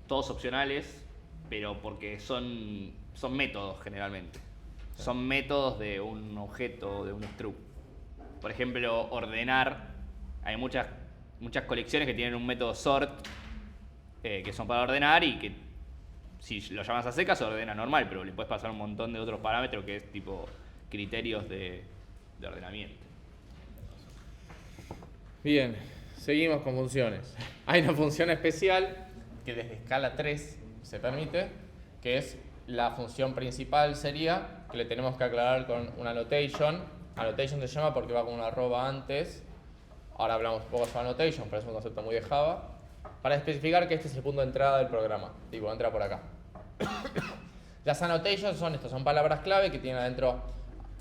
todos opcionales, pero porque son métodos generalmente. Son métodos de un objeto, de un struct. Por ejemplo, ordenar. Hay muchas colecciones que tienen un método sort, que son para ordenar y que si lo llamas a secas se ordena normal, pero le puedes pasar un montón de otros parámetros que es tipo criterios de ordenamiento. Bien, seguimos con funciones. Hay una función especial que desde escala 3 se permite, que es la función principal sería que le tenemos que aclarar con una annotation. Annotation se llama porque va con una arroba antes. Ahora hablamos un poco sobre annotation, pero es un concepto muy de Java. Para especificar que este es el punto de entrada del programa. Tipo, entra por acá. Las annotations son palabras clave que tienen adentro,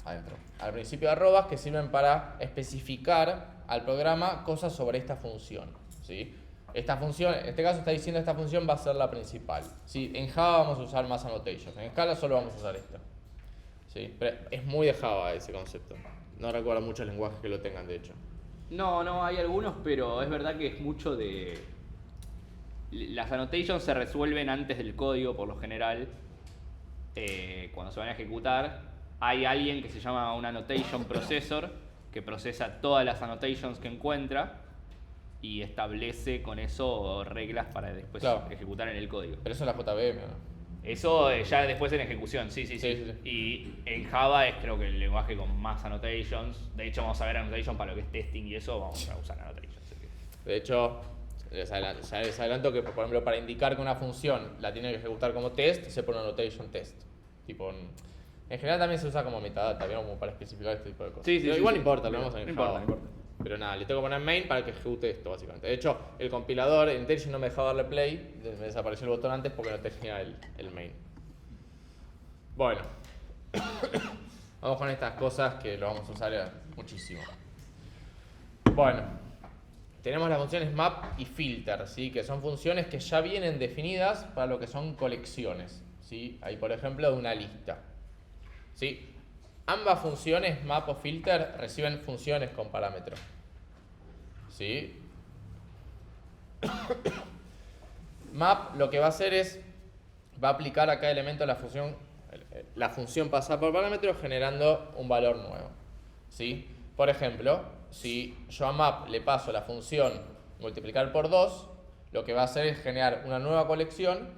al principio arrobas, que sirven para especificar al programa cosas sobre esta función. ¿Sí? Esta función, en este caso está diciendo esta función va a ser la principal. ¿Sí? En Java vamos a usar más annotations, en Scala solo vamos a usar esta. ¿Sí? Pero es muy de Java ese concepto. No recuerdo muchos lenguajes que lo tengan, de hecho. No, hay algunos, pero es verdad que es mucho de... Las annotations se resuelven antes del código, por lo general, cuando se van a ejecutar. Hay alguien que se llama un annotation processor, que procesa todas las annotations que encuentra y establece con eso reglas para después ejecutar en el código. Pero eso es la JVM, ¿no? Eso ya después en ejecución, sí. Sí. Y en Java es creo que el lenguaje con más annotations. De hecho vamos a ver annotation para lo que es testing y eso, vamos a usar annotations. De hecho, les adelanto que, por ejemplo, para indicar que una función la tiene que ejecutar como test, se pone annotation test. Tipo, en general también se usa como metadata, digamos, como para especificar este tipo de cosas. Sí, Pero igual no importa, lo no vemos en importa, Java. no importa. Pero nada, le tengo que poner main para que ejecute esto, básicamente. De hecho, el compilador, el IntelliJ no me dejaba darle play, me desapareció el botón antes porque no tenía el main. Bueno, vamos con estas cosas que lo vamos a usar muchísimo. Bueno, tenemos las funciones map y filter, ¿sí? Que son funciones que ya vienen definidas para lo que son colecciones. ¿Sí? Hay, por ejemplo, una lista. ¿Sí? Ambas funciones, map o filter, reciben funciones con parámetros. ¿Sí? Map lo que va a hacer es, va a aplicar a cada elemento la función pasada por parámetro generando un valor nuevo. ¿Sí? Por ejemplo, si yo a map le paso la función multiplicar por 2, lo que va a hacer es generar una nueva colección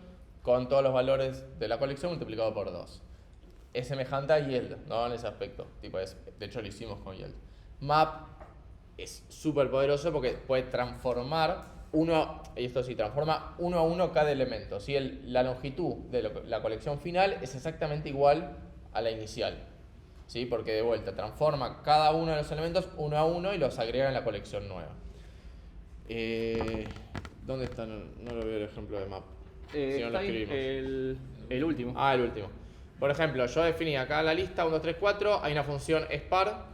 con todos los valores de la colección multiplicado por 2. Es semejante a yield, ¿no? En ese aspecto. De hecho, lo hicimos con yield. Map es súper poderoso porque puede transformar transforma uno a uno cada elemento. ¿Sí? La longitud de la colección final es exactamente igual a la inicial. ¿Sí? Porque de vuelta transforma cada uno de los elementos uno a uno y los agrega en la colección nueva. ¿Dónde está? No lo veo el ejemplo de map. Si no lo escribimos. El último. El último. Por ejemplo, yo definí acá en la lista 1, 2, 3, 4, hay una función spar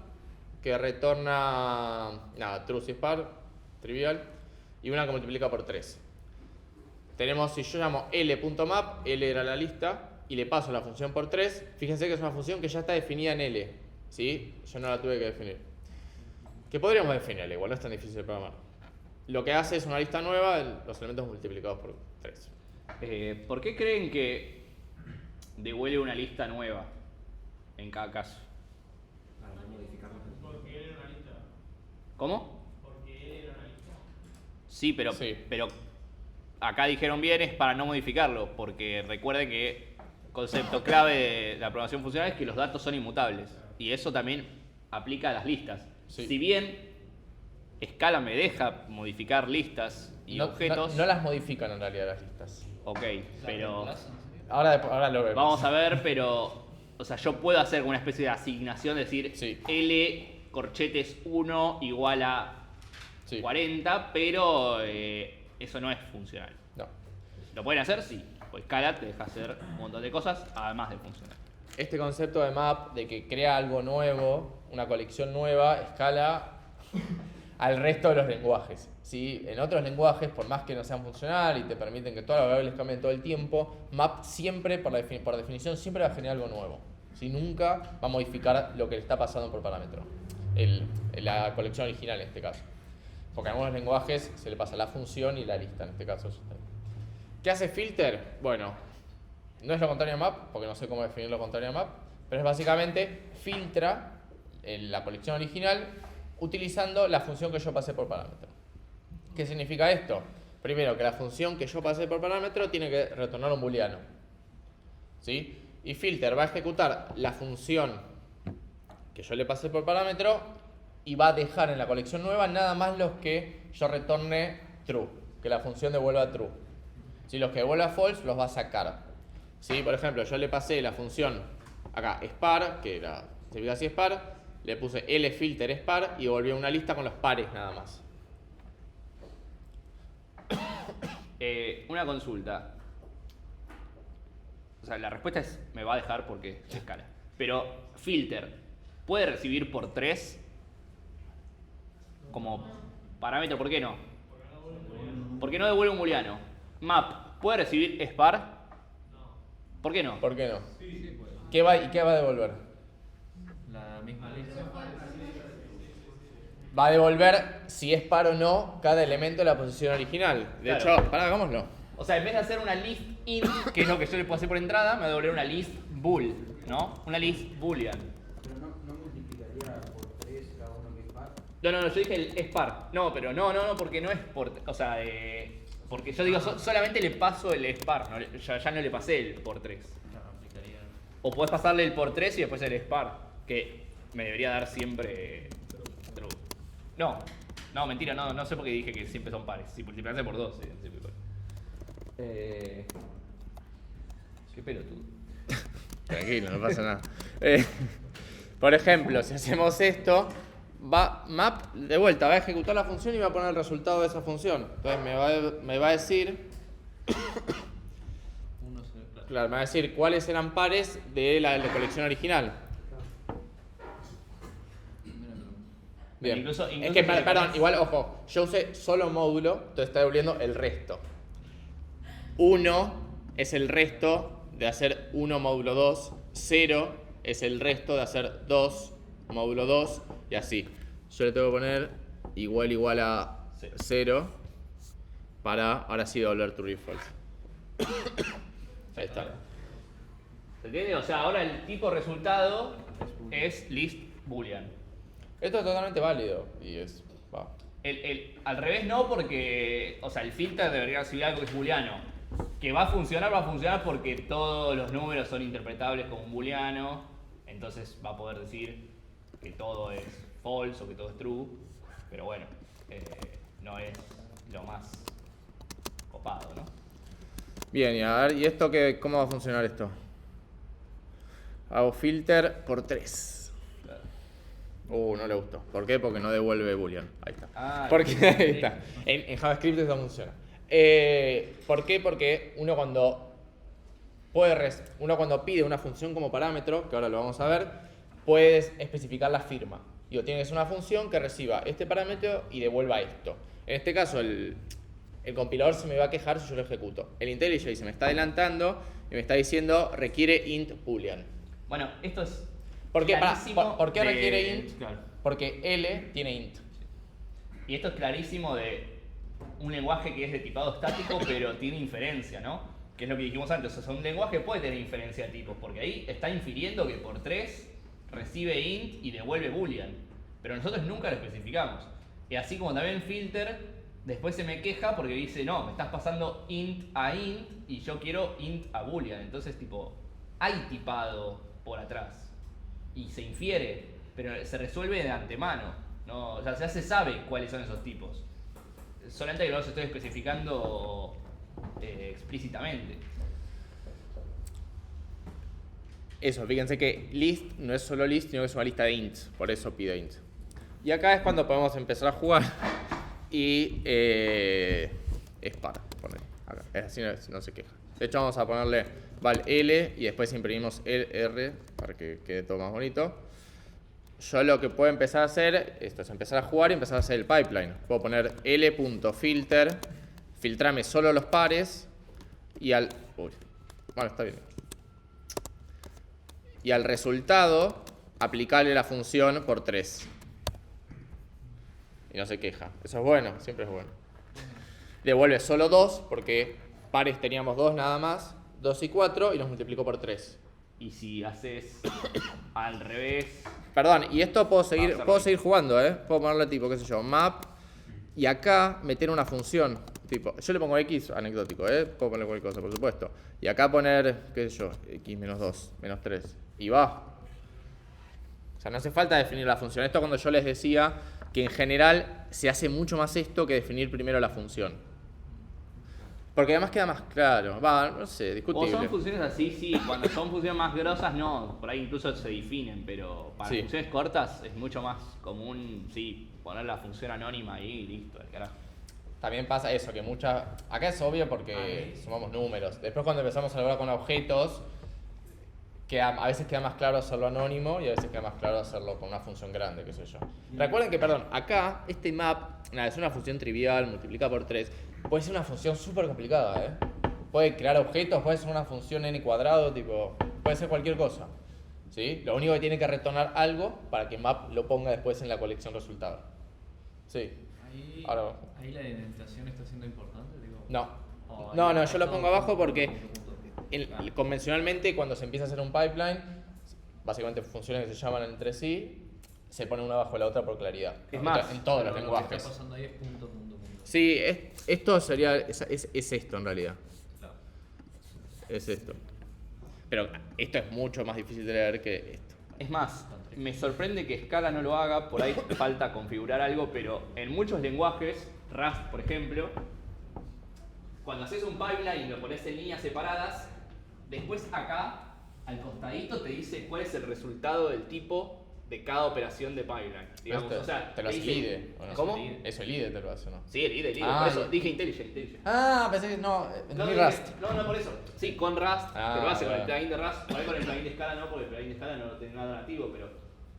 que retorna true si spar, trivial, y una que multiplica por 3. Tenemos, si yo llamo l.map, L era la lista, y le paso la función por 3, fíjense que es una función que ya está definida en L, ¿sí? Yo no la tuve que definir. Que podríamos definirla, igual no es tan difícil de programar. Lo que hace es una lista nueva, los elementos multiplicados por 3. ¿Por qué creen que devuelve una lista nueva en cada caso? Para no modificarlo. Porque él era una lista. ¿Cómo? Porque él era una lista. Sí, pero acá dijeron bien es para no modificarlo, porque recuerden que concepto clave de la programación funcional es que los datos son inmutables y eso también aplica a las listas. Sí. Si bien Scala me deja modificar listas y objetos, No las modifican en realidad las listas. ok, pero Ahora lo vemos. vamos a ver, pero o sea, yo puedo hacer una especie de asignación, decir Sí. L corchetes 1 igual a Sí. 40, pero eso no es funcional. No. ¿Lo pueden hacer? Sí. Pues Scala te deja hacer un montón de cosas, además de funcionar. Este concepto de map, de que crea algo nuevo, una colección nueva, escala al resto de los lenguajes. ¿Sí? En otros lenguajes, por más que no sean funcional y te permiten que todas las variables cambien todo el tiempo, map siempre, por definición, siempre va a generar algo nuevo. ¿Sí? Nunca va a modificar lo que le está pasando por parámetro. La colección original en este caso. Porque en algunos lenguajes se le pasa la función y la lista, en este caso. ¿Qué hace filter? Bueno, no es lo contrario a map, porque no sé cómo definir lo contrario a map, pero es básicamente filtra la colección original utilizando la función que yo pasé por parámetro. ¿Qué significa esto? Primero, que la función que yo pasé por parámetro tiene que retornar un booleano. ¿Sí? Y filter va a ejecutar la función que yo le pasé por parámetro y va a dejar en la colección nueva nada más los que yo retorne true, que la función devuelva true. Si los que devuelva false los va a sacar. ¿Sí? Por ejemplo, yo le pasé la función acá spar, que era significa así spar, le puse lfilter spar y devolví una lista con los pares nada más. Una consulta. O sea, la respuesta es me va a dejar porque es Scala. Pero filter, ¿puede recibir por 3 como parámetro? ¿Por qué no? Porque no Porque no devuelve un booleano. Map, ¿puede recibir spar? ¿Por qué no? ¿Por qué no? ¿Qué va a devolver? La misma lista. Va a devolver si es par o no cada elemento de la posición original. De Claro. hecho, hagámoslo. O sea, en vez de hacer una list int, que es lo que yo le puedo hacer por entrada, me va a devolver una list bool, ¿no? Una list boolean. Pero no multiplicaría por 3 cada uno que es par. No, yo dije el es par. No, pero no, porque no es por... O sea, porque yo digo, solamente le paso el es par, no, ya no le pasé el por 3. Claro, aplicaría. O podés pasarle el por 3 y después el es par, que me debería dar siempre true. No, mentira, no sé por qué dije que siempre son pares. Si multiplicase por 2, sí, siempre par. Qué pelotudo. Tranquilo, no pasa nada. Por ejemplo, si hacemos esto, map de vuelta, va a ejecutar la función y va a poner el resultado de esa función. Entonces me va a decir, Uno se claro, me va a decir cuáles eran pares de la colección original. Bien. Incluso es que, si le perdón, pones- igual, ojo, yo usé solo módulo, entonces está devolviendo el resto. 1 es el resto de hacer 1 módulo 2, 0 es el resto de hacer 2 módulo 2 y así. Yo le tengo que poner igual a 0 para ahora sí devolver true y false. Ahí está. ¿Se entiende? O sea, ahora el tipo resultado es list boolean. Esto es totalmente válido y es... va. Al revés no, porque, o sea, el filter debería recibir algo que es booleano. Que va a funcionar porque todos los números son interpretables como un booleano. Entonces va a poder decir que todo es false o que todo es true. Pero bueno, no es lo más copado, ¿no? Bien, y a ver, ¿y esto cómo va a funcionar esto? Hago filter por 3. No le gustó. ¿Por qué? Porque no devuelve boolean. Ahí está. Ah, Porque sí. ahí está. En JavaScript eso funciona. ¿Por qué? Porque uno cuando pide una función como parámetro, que ahora lo vamos a ver, puedes especificar la firma. Digo, tienes una función que reciba este parámetro y devuelva esto. En este caso, el compilador se me va a quejar si yo lo ejecuto. El IntelliJ se me está adelantando y me está diciendo requiere int boolean. Bueno, esto es ¿Por qué, clarísimo ¿por qué de- requiere int? Claro. Porque L tiene int. Y esto es clarísimo de un lenguaje que es de tipado estático, pero tiene inferencia, ¿no? Que es lo que dijimos antes. O sea, un lenguaje puede tener inferencia de tipos, porque ahí está infiriendo que por 3 recibe int y devuelve boolean. Pero nosotros nunca lo especificamos. Y así como también filter, después se me queja porque dice, no, me estás pasando int a int y yo quiero int a boolean. Entonces, tipo, hay tipado por atrás. Y se infiere, pero se resuelve de antemano, ¿no? O sea, ya se sabe cuáles son esos tipos. Solamente que no los estoy especificando explícitamente. Eso, fíjense que list no es solo list, sino que es una lista de ints. Por eso pide int. Y acá es cuando podemos empezar a jugar. Y es par, ponele. Acá. Así no se queja. De hecho, vamos a ponerle val L y después imprimimos el R para que quede todo más bonito. Yo lo que puedo empezar a hacer, esto es empezar a jugar y empezar a hacer el pipeline. Puedo poner L.filter, filtrame solo los pares y al... Uy, bueno, está bien. Y al resultado, aplicarle la función por 3. Y no se queja. Eso es bueno, siempre es bueno. Devuelve solo 2 porque pares teníamos 2 nada más, 2 y 4 y los multiplicó por 3. Y si haces al revés... Perdón, y esto puedo seguir hacerlo. jugando, ¿eh? Puedo ponerle tipo, qué sé yo, map y acá meter una función. Tipo, yo le pongo x anecdótico, ¿eh? Puedo poner cualquier cosa, por supuesto. Y acá poner, qué sé yo, x menos 2, menos 3. Y va. O sea, no hace falta definir la función. Esto cuando yo les decía que en general se hace mucho más esto que definir primero la función. Porque además queda más claro. Va, no sé, O discutible. son funciones así, sí. Cuando son funciones más grosas, no. Por ahí incluso se definen, pero para Sí. funciones cortas es mucho más común, sí, poner la función anónima ahí y listo, al carajo. También pasa eso, que acá es obvio porque sumamos números. Después cuando empezamos a hablar con objetos, a veces queda más claro hacerlo anónimo y a veces queda más claro hacerlo con una función grande, qué sé yo. Recuerden que, perdón, acá este map, nada, es una función trivial, multiplica por 3, puede ser una función súper complicada, ¿eh? Puede crear objetos, puede ser una función n cuadrado, tipo, puede ser cualquier cosa, ¿sí? Lo único que tiene que retornar algo para que map lo ponga después en la colección resultado. Sí. Ahí la indentación está siendo importante, digo. No, O no, ahí yo lo todo pongo abajo punto, porque punto. convencionalmente cuando se empieza a hacer un pipeline, básicamente funciones que se llaman entre sí, se pone una bajo la otra por claridad. Es más, en todos los Lo que lenguajes. está pasando ahí es punto. Sí, esto sería, es esto en realidad, Claro. es esto. Pero esto es mucho más difícil de leer que esto. Es más, me sorprende que Scala no lo haga, por ahí falta configurar algo, pero en muchos lenguajes, Rust por ejemplo, cuando haces un pipeline y lo pones en líneas separadas, después acá, al costadito, te dice cuál es el resultado del tipo de cada operación de pipeline. Digamos, Te- o sea, te lo hace dice- el IDE, ¿o no? ¿Cómo? Eso el IDE te lo hace, ¿no? Sí, el IDE, Ah, por eso bien. dije IntelliJ. Ah, pensé que no, No, en Rust. no, por eso. Sí, con Rust, Ah, te lo hace con el vale. plugin de Rust. Por ahí con el plugin de Scala no, porque el plugin de Scala no tiene nada nativo, pero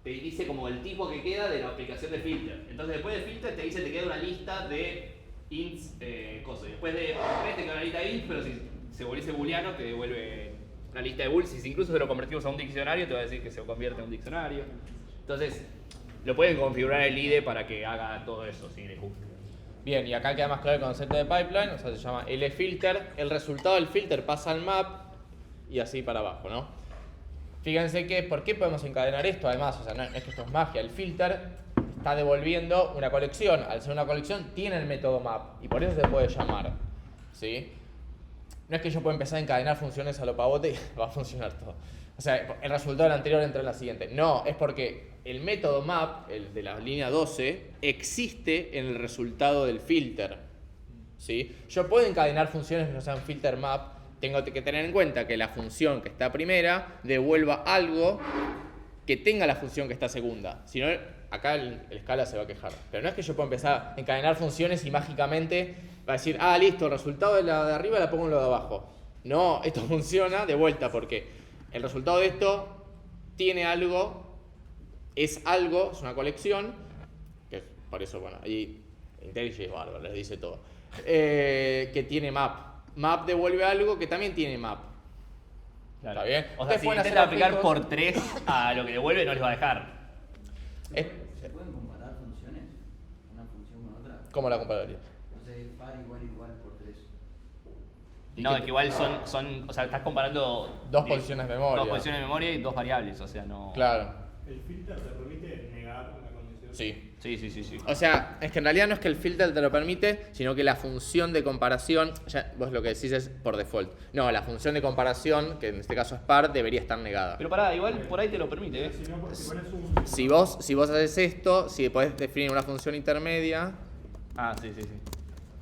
te dice como el tipo que queda de la aplicación de filter. Entonces después de filter te dice te queda una lista de ints, cosas. Y después de tres te queda una lista de ints, pero si se volviese booleano te devuelve una lista de booleans. Si incluso se lo convertimos a un diccionario te va a decir que se convierte en un diccionario. Entonces lo pueden configurar el IDE para que haga todo eso si les gusta. Bien, y acá queda más claro el concepto de pipeline, o sea, se llama lfilter. El resultado del filter pasa al map y así para abajo, ¿no? Fíjense que, ¿por qué podemos encadenar esto? Además, o sea, no es que esto es magia, el filter está devolviendo una colección. Al ser una colección, tiene el método map y por eso se puede llamar, ¿sí? No es que yo pueda empezar a encadenar funciones a lo pavote y va a funcionar todo. O sea, el resultado del anterior entra en la siguiente. No, es porque el método map, el de la línea 12, existe en el resultado del filter, ¿sí? Yo puedo encadenar funciones que no sean filter map. Tengo que tener en cuenta que la función que está primera devuelva algo que tenga la función que está segunda. Si no, acá el Scala se va a quejar. Pero no es que yo pueda empezar a encadenar funciones y mágicamente va a decir, ah, listo, el resultado de la de arriba la pongo en lo de abajo. No, esto funciona de vuelta porque el resultado de esto tiene algo, es una colección, que por eso, bueno, ahí IntelliJ es bárbaro, les dice todo, que tiene map. Map devuelve algo que también tiene map. Claro. ¿Está bien? O sea, Ustedes si pueden intenta hacer aplicar objetos- por 3 a lo que devuelve, no les va a dejar. ¿Se pueden comparar funciones? Una función con otra. ¿Cómo la compararía? Entonces, par igual por 3. No, es que igual son, o sea, estás comparando Dos posiciones de memoria. Dos posiciones de memoria y dos variables, o sea, no. Claro, ¿El filter te permite negar una condición? sí. Sí. O sea, es que en realidad no es que el filter te lo permite, sino que la función de comparación, ya vos lo que decís es por default. No, la función de comparación, que en este caso es par, debería estar negada. Pero pará, igual por ahí te lo permite, ¿eh? Si no, porque pones un... Si vos haces esto, si podés definir una función intermedia, Ah, sí.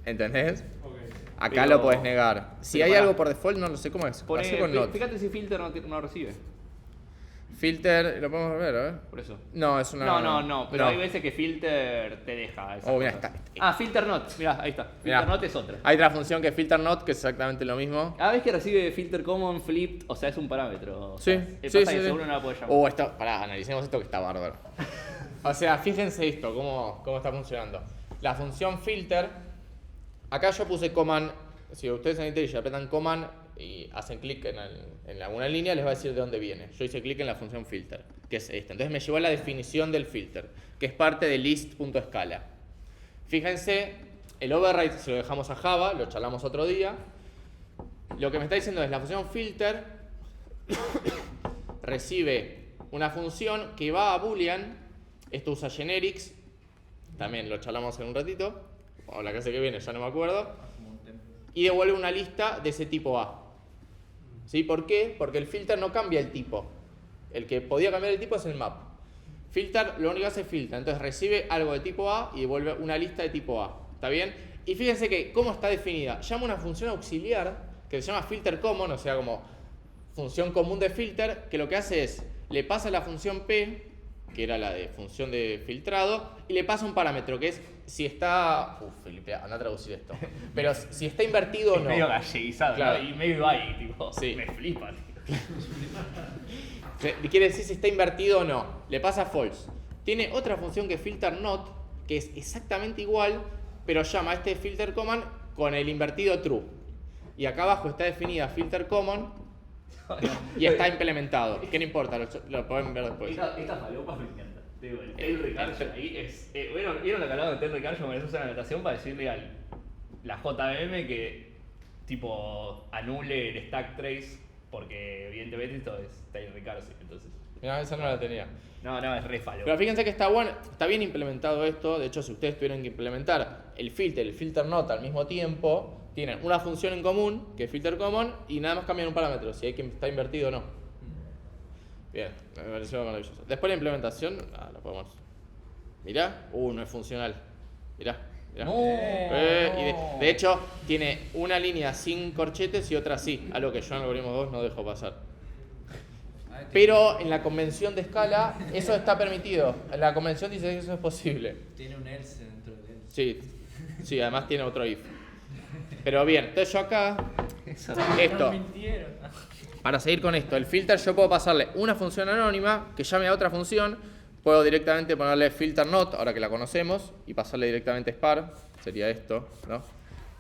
¿entendés? Ok. Acá Pero- lo podés negar. Si pero hay pará. algo por default, no lo sé cómo es. Así con not. Fíjate si filter no recibe. Filter, lo podemos ver, a ver. Por eso. No, es una. No, pero hay veces que filter te deja esa Oh, mira, cosa. está. Ah, filter not, mirá, ahí está. Mirá. Filter not es otra. Hay otra función que es filter not, que es exactamente lo mismo. Cada vez que recibe filter common, flipped, o sea, es un parámetro. O Sí, sea, sí, pasa sí, que sí. seguro no la puede llamar. Esto, pará, analicemos esto que está bárbaro. O sea, fíjense esto, cómo está funcionando. La función filter, acá yo puse command, si ustedes en IntelliJ apretan command y hacen clic en alguna línea, les va a decir de dónde viene. Yo hice clic en la función filter, que es esta. Entonces me llevó a la definición del filter, que es parte de list.scala. Fíjense, el override se lo dejamos a Java, lo charlamos otro día. Lo que me está diciendo es la función filter recibe una función que va a boolean. Esto usa generics, también lo charlamos en un ratito, o la clase que viene, ya no me acuerdo, y devuelve una lista de ese tipo A. ¿Sí? ¿Por qué? Porque el filter no cambia el tipo. El que podía cambiar el tipo es el map. Filter lo único que hace es filtra, entonces recibe algo de tipo A y devuelve una lista de tipo A. ¿Está bien? Y fíjense que cómo está definida. Llama una función auxiliar que se llama filter common, o sea, como función común de filter, que lo que hace es, le pasa la función P, que era la de función de filtrado, y le pasa un parámetro que es si está... Felipe, anda a traducir esto. Pero si está invertido o Es no. medio galleguizado, Claro. ¿no? Y medio ahí, tipo, Sí. me flipa, tío. Quiere decir si está invertido o no. Le pasa false. Tiene otra función que es filter not, que es exactamente igual, pero llama a este filter common con el invertido true. Y acá abajo está definida filter common y está implementado. Que no importa, lo pueden ver después. Esta falopa me encanta. Digo, el tail recursion ahí es. ¿Vieron lo que hablaba de tail recursion? Me usa una anotación para decirle a la JVM que tipo anule el stack trace, porque evidentemente esto es tail recursive. Entonces. Mirá, esa no la tenía. No, es re falopa. Pero fíjense que está bueno, está bien implementado esto. De hecho, si ustedes tuvieran que implementar el filter not al mismo tiempo, tienen una función en común, que es filter common, y nada más cambian un parámetro, si hay que está invertido o no. Bien, me pareció maravilloso. Después la implementación, lo podemos. Mirá, no es funcional. Mirá. No. Y de hecho, tiene una línea sin corchetes y otra sí, algo que yo en Algoritmo 2 no dejo pasar. Pero en la convención de escala, eso está permitido. En la convención dice que eso es posible. Tiene un else dentro de él. Sí, además tiene otro if. Pero bien, entonces yo acá, esto, para seguir con esto, el filter yo puedo pasarle una función anónima que llame a otra función, puedo directamente ponerle filter not, ahora que la conocemos, y pasarle directamente spar, sería esto, ¿no?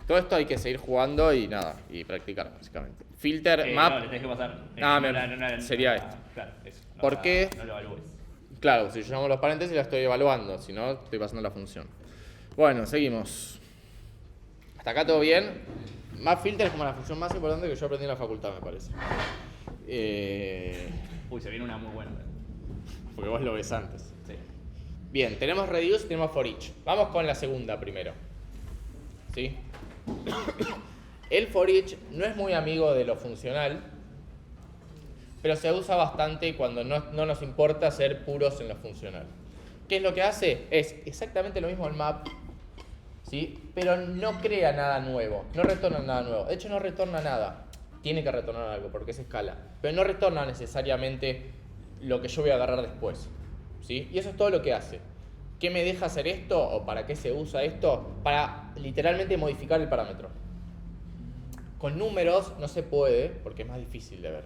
Todo esto hay que seguir jugando y nada, y practicar básicamente. Filter, map. No, le tenés que pasar. Sería esto. Claro, eso. ¿Por qué? No lo evalúes. Claro, si yo llamo los paréntesis la estoy evaluando, si no estoy pasando la función. Bueno, seguimos. Hasta acá todo bien. Map filter es como la función más importante que yo aprendí en la facultad, me parece. Uy, se viene una muy buena. Porque vos lo ves antes. Sí. Bien, tenemos reduce y tenemos for each. Vamos con la segunda primero. ¿Sí? El for each no es muy amigo de lo funcional, pero se usa bastante cuando no nos importa ser puros en lo funcional. ¿Qué es lo que hace? Es exactamente lo mismo el map, ¿sí? Pero no crea nada nuevo, no retorna nada nuevo. De hecho, no retorna nada. Tiene que retornar algo porque es escala, pero no retorna necesariamente lo que yo voy a agarrar después, ¿sí? Y eso es todo lo que hace. ¿Qué me deja hacer esto o para qué se usa esto? Para literalmente modificar el parámetro. Con números no se puede porque es más difícil de ver,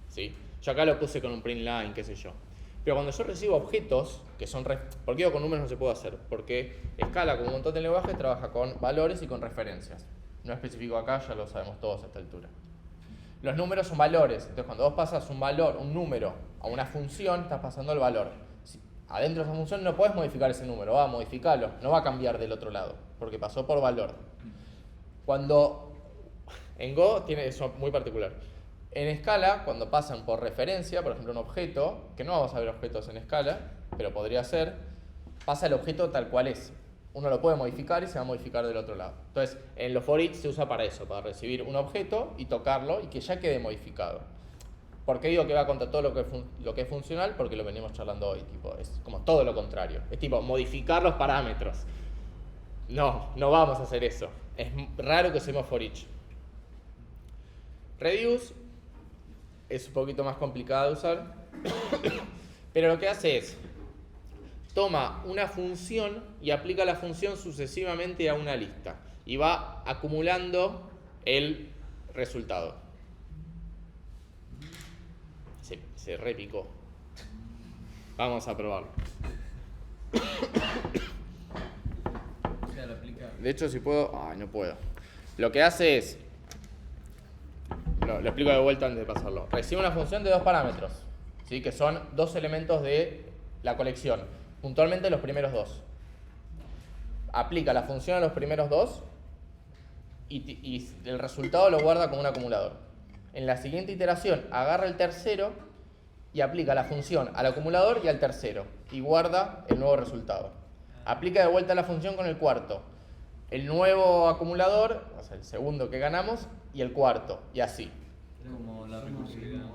¿sí? Yo acá lo puse con un print line, qué sé yo. Pero cuando yo recibo objetos, que son... ¿Por qué digo con números no se puede hacer? Porque Scala, como un montón de lenguajes, trabaja con valores y con referencias. No especifico acá, ya lo sabemos todos a esta altura. Los números son valores. Entonces, cuando vos pasas un número, a una función, estás pasando el valor. Adentro de esa función no puedes modificar ese número, va a modificarlo, no va a cambiar del otro lado, porque pasó por valor. Cuando en Go tiene eso muy particular. En Scala, cuando pasan por referencia, por ejemplo un objeto, que no vamos a ver objetos en Scala, pero podría ser, pasa el objeto tal cual es. Uno lo puede modificar y se va a modificar del otro lado. Entonces, en los for each se usa para eso, para recibir un objeto y tocarlo y que ya quede modificado. ¿Por qué digo que va contra todo lo que es funcional? Porque lo venimos charlando hoy, tipo, es como todo lo contrario. Es tipo, modificar los parámetros. No vamos a hacer eso. Es raro que usemos for each. Reduce es un poquito más complicado de usar, pero lo que hace es, toma una función y aplica la función sucesivamente a una lista y va acumulando el resultado. Se repicó. Vamos a probarlo. O sea, lo aplica. De hecho, si puedo... no puedo. Lo que hace es... Lo explico de vuelta antes de pasarlo. Recibe una función de dos parámetros, ¿sí? Que son dos elementos de la colección. Puntualmente los primeros dos. Aplica la función a los primeros dos y el resultado lo guarda como un acumulador. En la siguiente iteración agarra el tercero y aplica la función al acumulador y al tercero y guarda el nuevo resultado. Aplica de vuelta la función con el cuarto, el nuevo acumulador, o sea, el segundo que ganamos, y el cuarto, y así. Como la recursividad.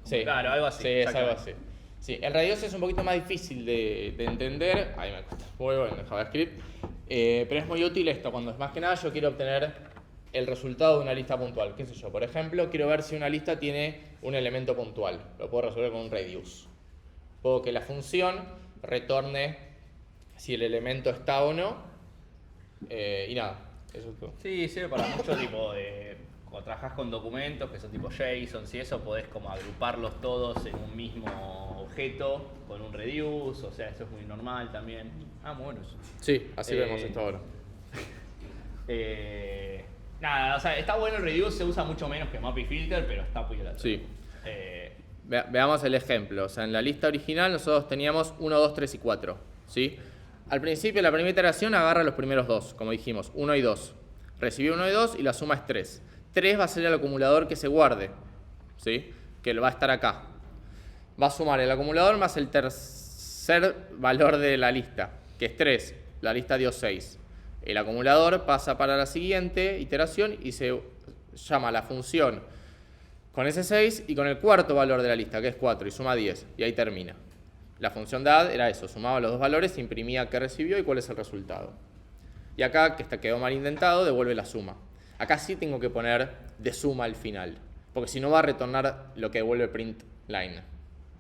Sí, Claro, algo así, Sí, es algo exactamente. así. Sí, el reduce es un poquito más difícil de entender. Ahí me cuesta. Muy bueno en JavaScript. Pero es muy útil esto. Cuando más que nada yo quiero obtener el resultado de una lista puntual. ¿Qué sé yo? Por ejemplo, quiero ver si una lista tiene un elemento puntual. Lo puedo resolver con un reduce. Puedo que la función retorne si el elemento está o no. Y nada. Eso es todo. Sí, sirve para mucho tipo de cuando trabajas con documentos que son tipo JSON y eso, podés como agruparlos todos en un mismo objeto con un reduce, o sea, eso es muy normal también. Ah, muy bueno eso. Sí, así vemos esto ahora. Nada, o sea, está bueno el reduce, se usa mucho menos que map y filter, pero está piola. Sí. Veamos el ejemplo. O sea, en la lista original nosotros teníamos 1, 2, 3 y 4. ¿Sí? Al principio, la primera iteración agarra los primeros dos, como dijimos, 1 y 2. Recibió 1 y 2 y la suma es 3. 3 va a ser el acumulador que se guarde, ¿sí? Que va a estar acá. Va a sumar el acumulador más el tercer valor de la lista, que es 3. La lista dio 6. El acumulador pasa para la siguiente iteración y se llama la función con ese 6 y con el cuarto valor de la lista, que es 4, y suma 10. Y ahí termina. La función de add era eso, sumaba los dos valores, imprimía qué recibió y cuál es el resultado. Y acá, que quedó mal indentado, devuelve la suma. Acá sí tengo que poner de suma al final, porque si no va a retornar lo que devuelve print line.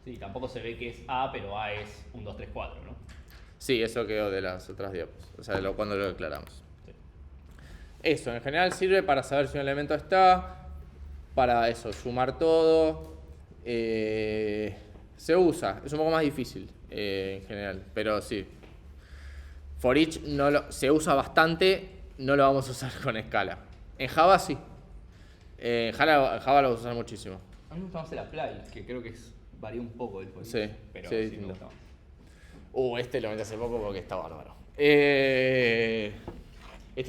Sí, tampoco se ve que es A, pero A es 1, 2, 3, 4, ¿no? Sí, eso quedó de las otras diapos, o sea, cuando lo declaramos. Sí. Eso, en general sirve para saber si un elemento está, para eso, sumar todo. Se usa, es un poco más difícil en general, pero sí. For each se usa bastante, no lo vamos a usar con escala. En Java sí. En Java lo vamos a usar muchísimo. A mí me gusta más el apply, que creo que varía un poco del for each. Sí, pero sí, sí me gusta más. Este lo metí hace poco porque está bárbaro. Este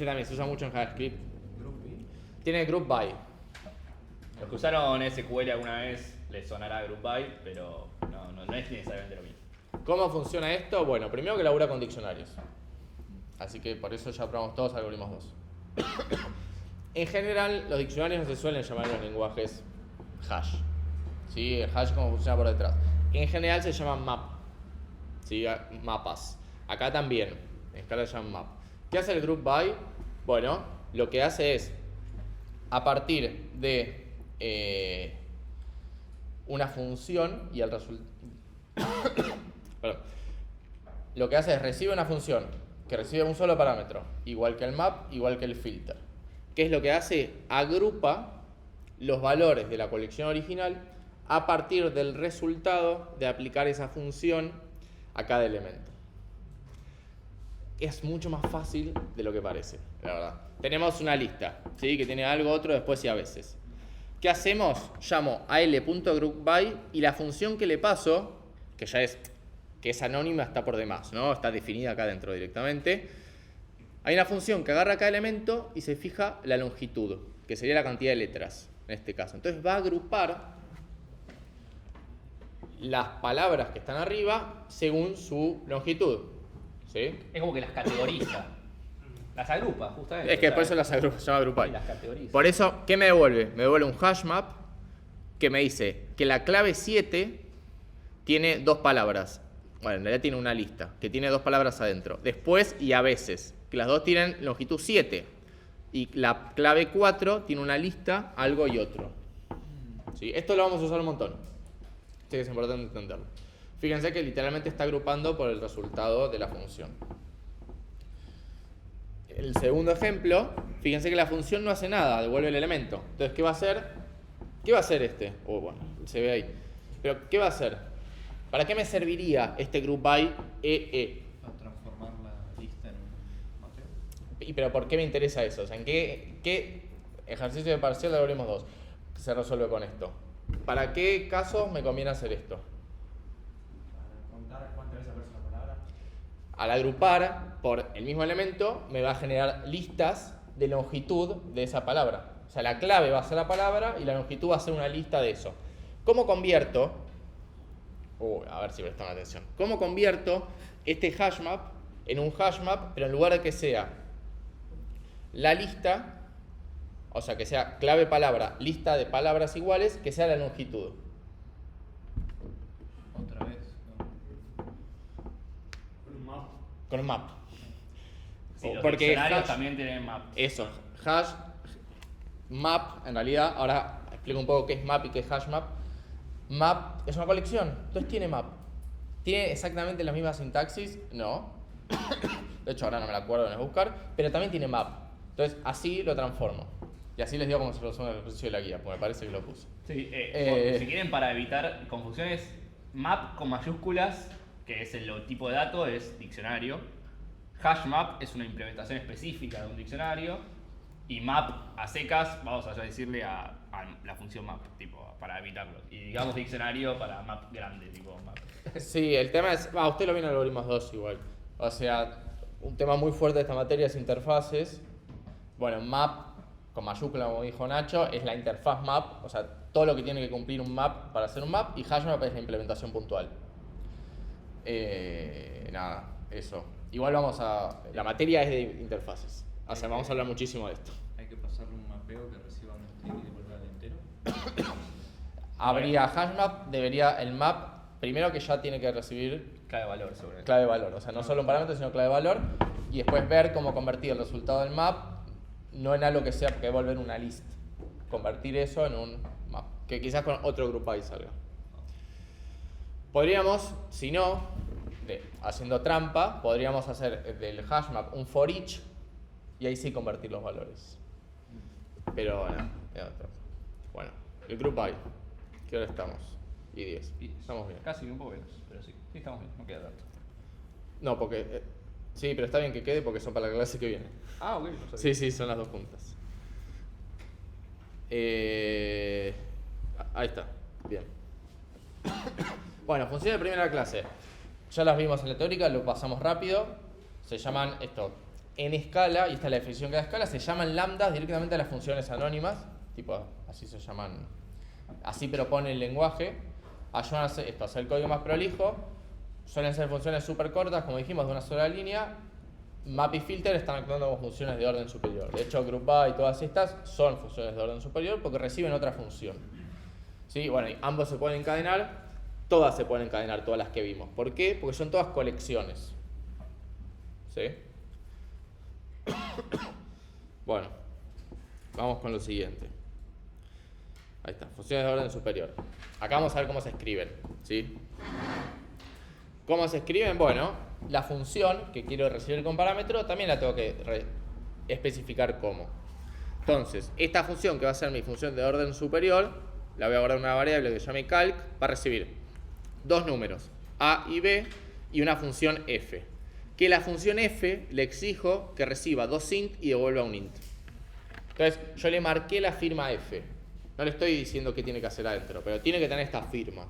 también se usa mucho en JavaScript. Tiene group by. Los que usaron SQL alguna vez les sonará group by, pero no es necesariamente lo mismo. ¿Cómo funciona esto? Bueno, primero que labura con diccionarios. Así que por eso ya probamos todos algoritmos 2. En general, los diccionarios no se suelen llamar en los lenguajes hash. ¿Sí? El hash como funciona por detrás. En general se llaman map. ¿Sí? Mapas. Acá también. En escala se llaman map. ¿Qué hace el group by? Bueno, lo que hace es, a partir de una función y el resultado. Lo que hace es recibe una función que recibe un solo parámetro, igual que el map, igual que el filter. ¿Qué es lo que hace? Agrupa los valores de la colección original a partir del resultado de aplicar esa función a cada elemento. Es mucho más fácil de lo que parece, la verdad. Tenemos una lista, ¿sí? Que tiene algo, otro, después y a veces. ¿Qué hacemos? Llamo a l.groupBy y la función que le paso, que es anónima, está por demás, ¿no? Está definida acá dentro directamente. Hay una función que agarra cada elemento y se fija la longitud, que sería la cantidad de letras en este caso. Entonces va a agrupar las palabras que están arriba según su longitud, ¿sí? Es como que las categoriza. Las agrupa, justamente. Es que por eso las agrupa, se llama agrupar. Y las categoriza. Por eso, ¿qué me devuelve? Me devuelve un hash map que me dice que la clave 7 tiene dos palabras. Bueno, en realidad tiene una lista, que tiene dos palabras adentro. Después y a veces, que las dos tienen longitud 7. Y la clave 4 tiene una lista, algo y otro. ¿Sí? Esto lo vamos a usar un montón. Sí, es importante entenderlo. Fíjense que literalmente está agrupando por el resultado de la función. El segundo ejemplo, fíjense que la función no hace nada, devuelve el elemento. Entonces, ¿qué va a hacer? ¿Qué va a hacer este? Bueno, se ve ahí. Pero, ¿qué va a hacer? ¿Para qué me serviría este group by EE? Para transformar la lista en un mapeo. ¿Pero por qué me interesa eso? O sea, ¿en qué ejercicio de parcial de algoritmos 2 se resuelve con esto? ¿Para qué casos me conviene hacer esto? Para contar cuántas veces aparece una palabra. Al agrupar por el mismo elemento me va a generar listas de longitud de esa palabra. O sea, la clave va a ser la palabra y la longitud va a ser una lista de eso. ¿Cómo convierto? A ver si prestan atención. ¿Cómo convierto este hashmap en un hashmap, pero en lugar de que sea la lista, o sea, que sea clave palabra, lista de palabras iguales, que sea la longitud? Otra vez, ¿no? Con un map. Con un map. Sí, los Porque diccionarios hash- también tienen map. Eso, hash, map, en realidad, ahora explico un poco qué es map y qué es hashmap. Map es una colección, entonces tiene map. ¿Tiene exactamente la misma sintaxis? No. De hecho, ahora no me la acuerdo, no es buscar, pero también tiene map. Entonces, así lo transformo. Y así les digo cómo se resuelve el ejercicio de la guía, porque me parece que lo puse. Sí, si quieren, para evitar confusiones, map con mayúsculas, que es el tipo de dato, es diccionario. Hash map es una implementación específica de un diccionario. Y map a secas, vamos a decirle a la función map, tipo, para evitarlo. Y digamos diccionario para map grande, tipo map. Sí, el tema es, usted lo viene en algoritmos 2 igual. O sea, un tema muy fuerte de esta materia es interfaces. Bueno, map, con mayúscula como dijo Nacho, es la interfaz map, o sea, todo lo que tiene que cumplir un map para hacer un map, y hashmap es la implementación puntual. Nada, eso. Igual la materia es de interfaces, o sea, vamos a hablar muchísimo de esto. Hay que pasarle un mapeo que reciba un string y devuelva el entero. Habría hashmap, el map, primero que ya tiene que recibir Clave de valor, sobre clave de valor, o sea, no solo un parámetro, sino clave de valor, y después ver cómo convertir el resultado del map, no en algo que sea, porque volver una list, convertir eso en un map, que quizás con otro grupo ahí salga. Podríamos, si no, haciendo trampa, podríamos hacer del hashmap un for each, y ahí sí convertir los valores. Pero bueno, el grupo ahí, ¿qué hora estamos? Y 10. Estamos bien. Casi un poco menos, pero sí. Sí, estamos bien, no queda tanto. No, porque... sí, pero está bien que quede porque son para la clase que viene. Ah, ok. Sí, son las dos juntas. Ahí está, bien. Bueno, funciones de primera clase. Ya las vimos en la teórica, lo pasamos rápido. Se llaman en escala, y esta es la definición que da escala, se llaman lambdas directamente a las funciones anónimas. Tipo, así se llaman, así propone el lenguaje. Ayudan a hacer el código más prolijo. Suelen ser funciones súper cortas, como dijimos, de una sola línea. Map y filter están actuando como funciones de orden superior. De hecho, group by y todas estas son funciones de orden superior porque reciben otra función. ¿Sí? Bueno, y ambos se pueden encadenar. Todas se pueden encadenar, todas las que vimos. ¿Por qué? Porque son todas colecciones. ¿Sí? Bueno, vamos con lo siguiente. Ahí está, funciones de orden superior. Acá vamos a ver cómo se escriben. ¿Sí? ¿Cómo se escriben? Bueno, la función que quiero recibir con parámetro también la tengo que especificar cómo. Entonces, esta función que va a ser mi función de orden superior, la voy a guardar en una variable que se llame calc, va a recibir dos números, a y b, y una función f. Que la función f le exijo que reciba dos int y devuelva un int. Entonces, yo le marqué la firma f. No le estoy diciendo qué tiene que hacer adentro, pero tiene que tener esta firma.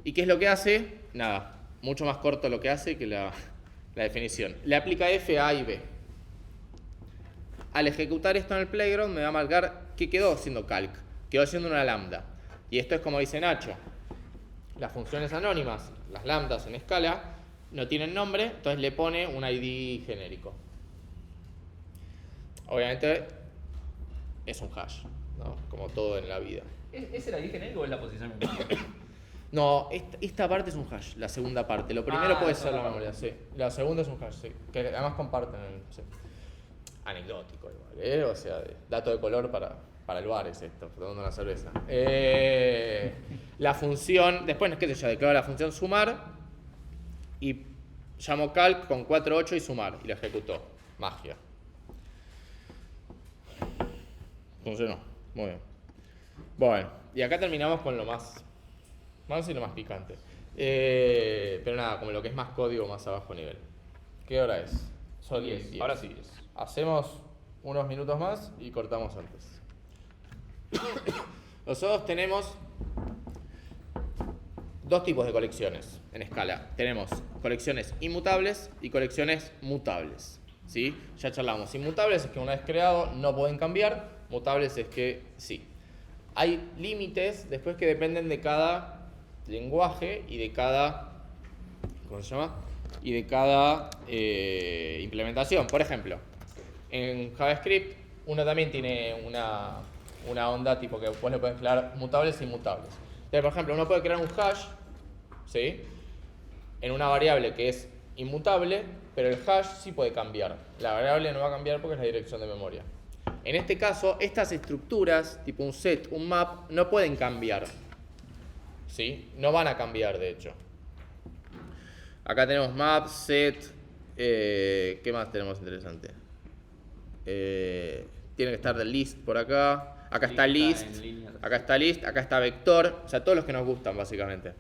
¿Y qué es lo que hace? Nada, mucho más corto lo que hace que la definición. Le aplica f a y b. Al ejecutar esto en el playground me va a marcar que quedó siendo calc. Quedó siendo una lambda. Y esto es como dice Nacho. Las funciones anónimas, las lambdas en escala, no tienen nombre, entonces le pone un ID genérico. Obviamente es un hash, ¿no? Como todo en la vida. ¿Es el ID genérico o es la posición memoria? No, esta parte es un hash, la segunda parte. Lo primero puede ser la memoria, sí. La segunda es un hash, sí. Que además comparten sí. Anecdótico igual, o sea, dato de color para el bar es esto, tomando una cerveza. La función, después, qué sé yo, declaro la función sumar y llamo calc con 4, 8 y sumar, y la ejecutó. Magia. Funcionó, muy bien. Bueno, y acá terminamos con lo más, vamos a decir lo más picante. Pero nada, como lo que es más código, más a bajo nivel. ¿Qué hora es? Son 10. Ahora sí. Hacemos unos minutos más y cortamos antes. Nosotros tenemos dos tipos de colecciones en escala. Tenemos colecciones inmutables y colecciones mutables. ¿Sí? Ya charlamos. Inmutables es que una vez creado no pueden cambiar. Mutables es que sí. Hay límites después que dependen de cada lenguaje y de cada... ¿Cómo se llama? Y de cada implementación. Por ejemplo, en JavaScript uno también tiene una onda tipo que después le pueden crear mutables e inmutables. Entonces, por ejemplo, uno puede crear un hash, ¿sí? En una variable que es inmutable, pero el hash sí puede cambiar. La variable no va a cambiar porque es la dirección de memoria. En este caso, estas estructuras, tipo un set, un map, no pueden cambiar. ¿Sí? No van a cambiar, de hecho. Acá tenemos map, set, ¿qué más tenemos interesante? tiene que estar del list por acá. Acá está Lista list, en líneas. acá está list, acá está vector. O sea, todos los que nos gustan, básicamente.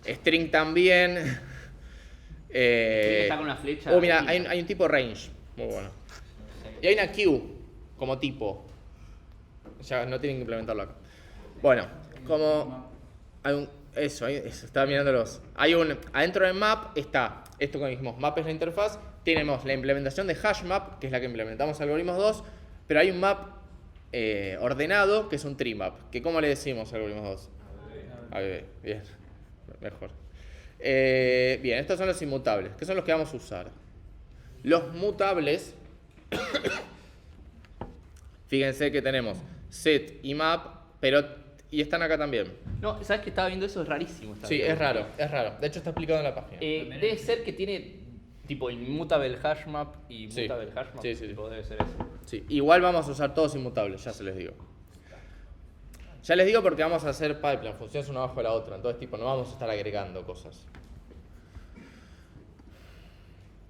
String también. Está con una flecha. Oh, mira, hay un tipo range. Muy bueno. Y hay una queue como tipo. Ya no tienen que implementarlo acá. Bueno, como hay un. Eso, estaba mirándolos. Hay un. Adentro del map está esto que dijimos, map es la interfaz. Tenemos la implementación de hash map, que es la que implementamos algoritmos 2. Pero hay un map ordenado, que es un tree map. Que ¿cómo le decimos algoritmos 2? ABB, bien. Mejor. Bien, estos son los inmutables, que son los que vamos a usar. Los mutables. Fíjense que tenemos set y map, pero. Y están acá también. No, ¿sabes que estaba viendo eso? Es rarísimo. Sí, es raro, es raro. De hecho está explicado en la página. Debe ser que tiene tipo immutable hashmap y Sí. mutable hashmap. Sí, sí. Tipo, debe ser eso. Sí, igual vamos a usar todos inmutables, ya se les digo. Ya les digo porque vamos a hacer pipeline, funciones una bajo la otra. Entonces, tipo, no vamos a estar agregando cosas.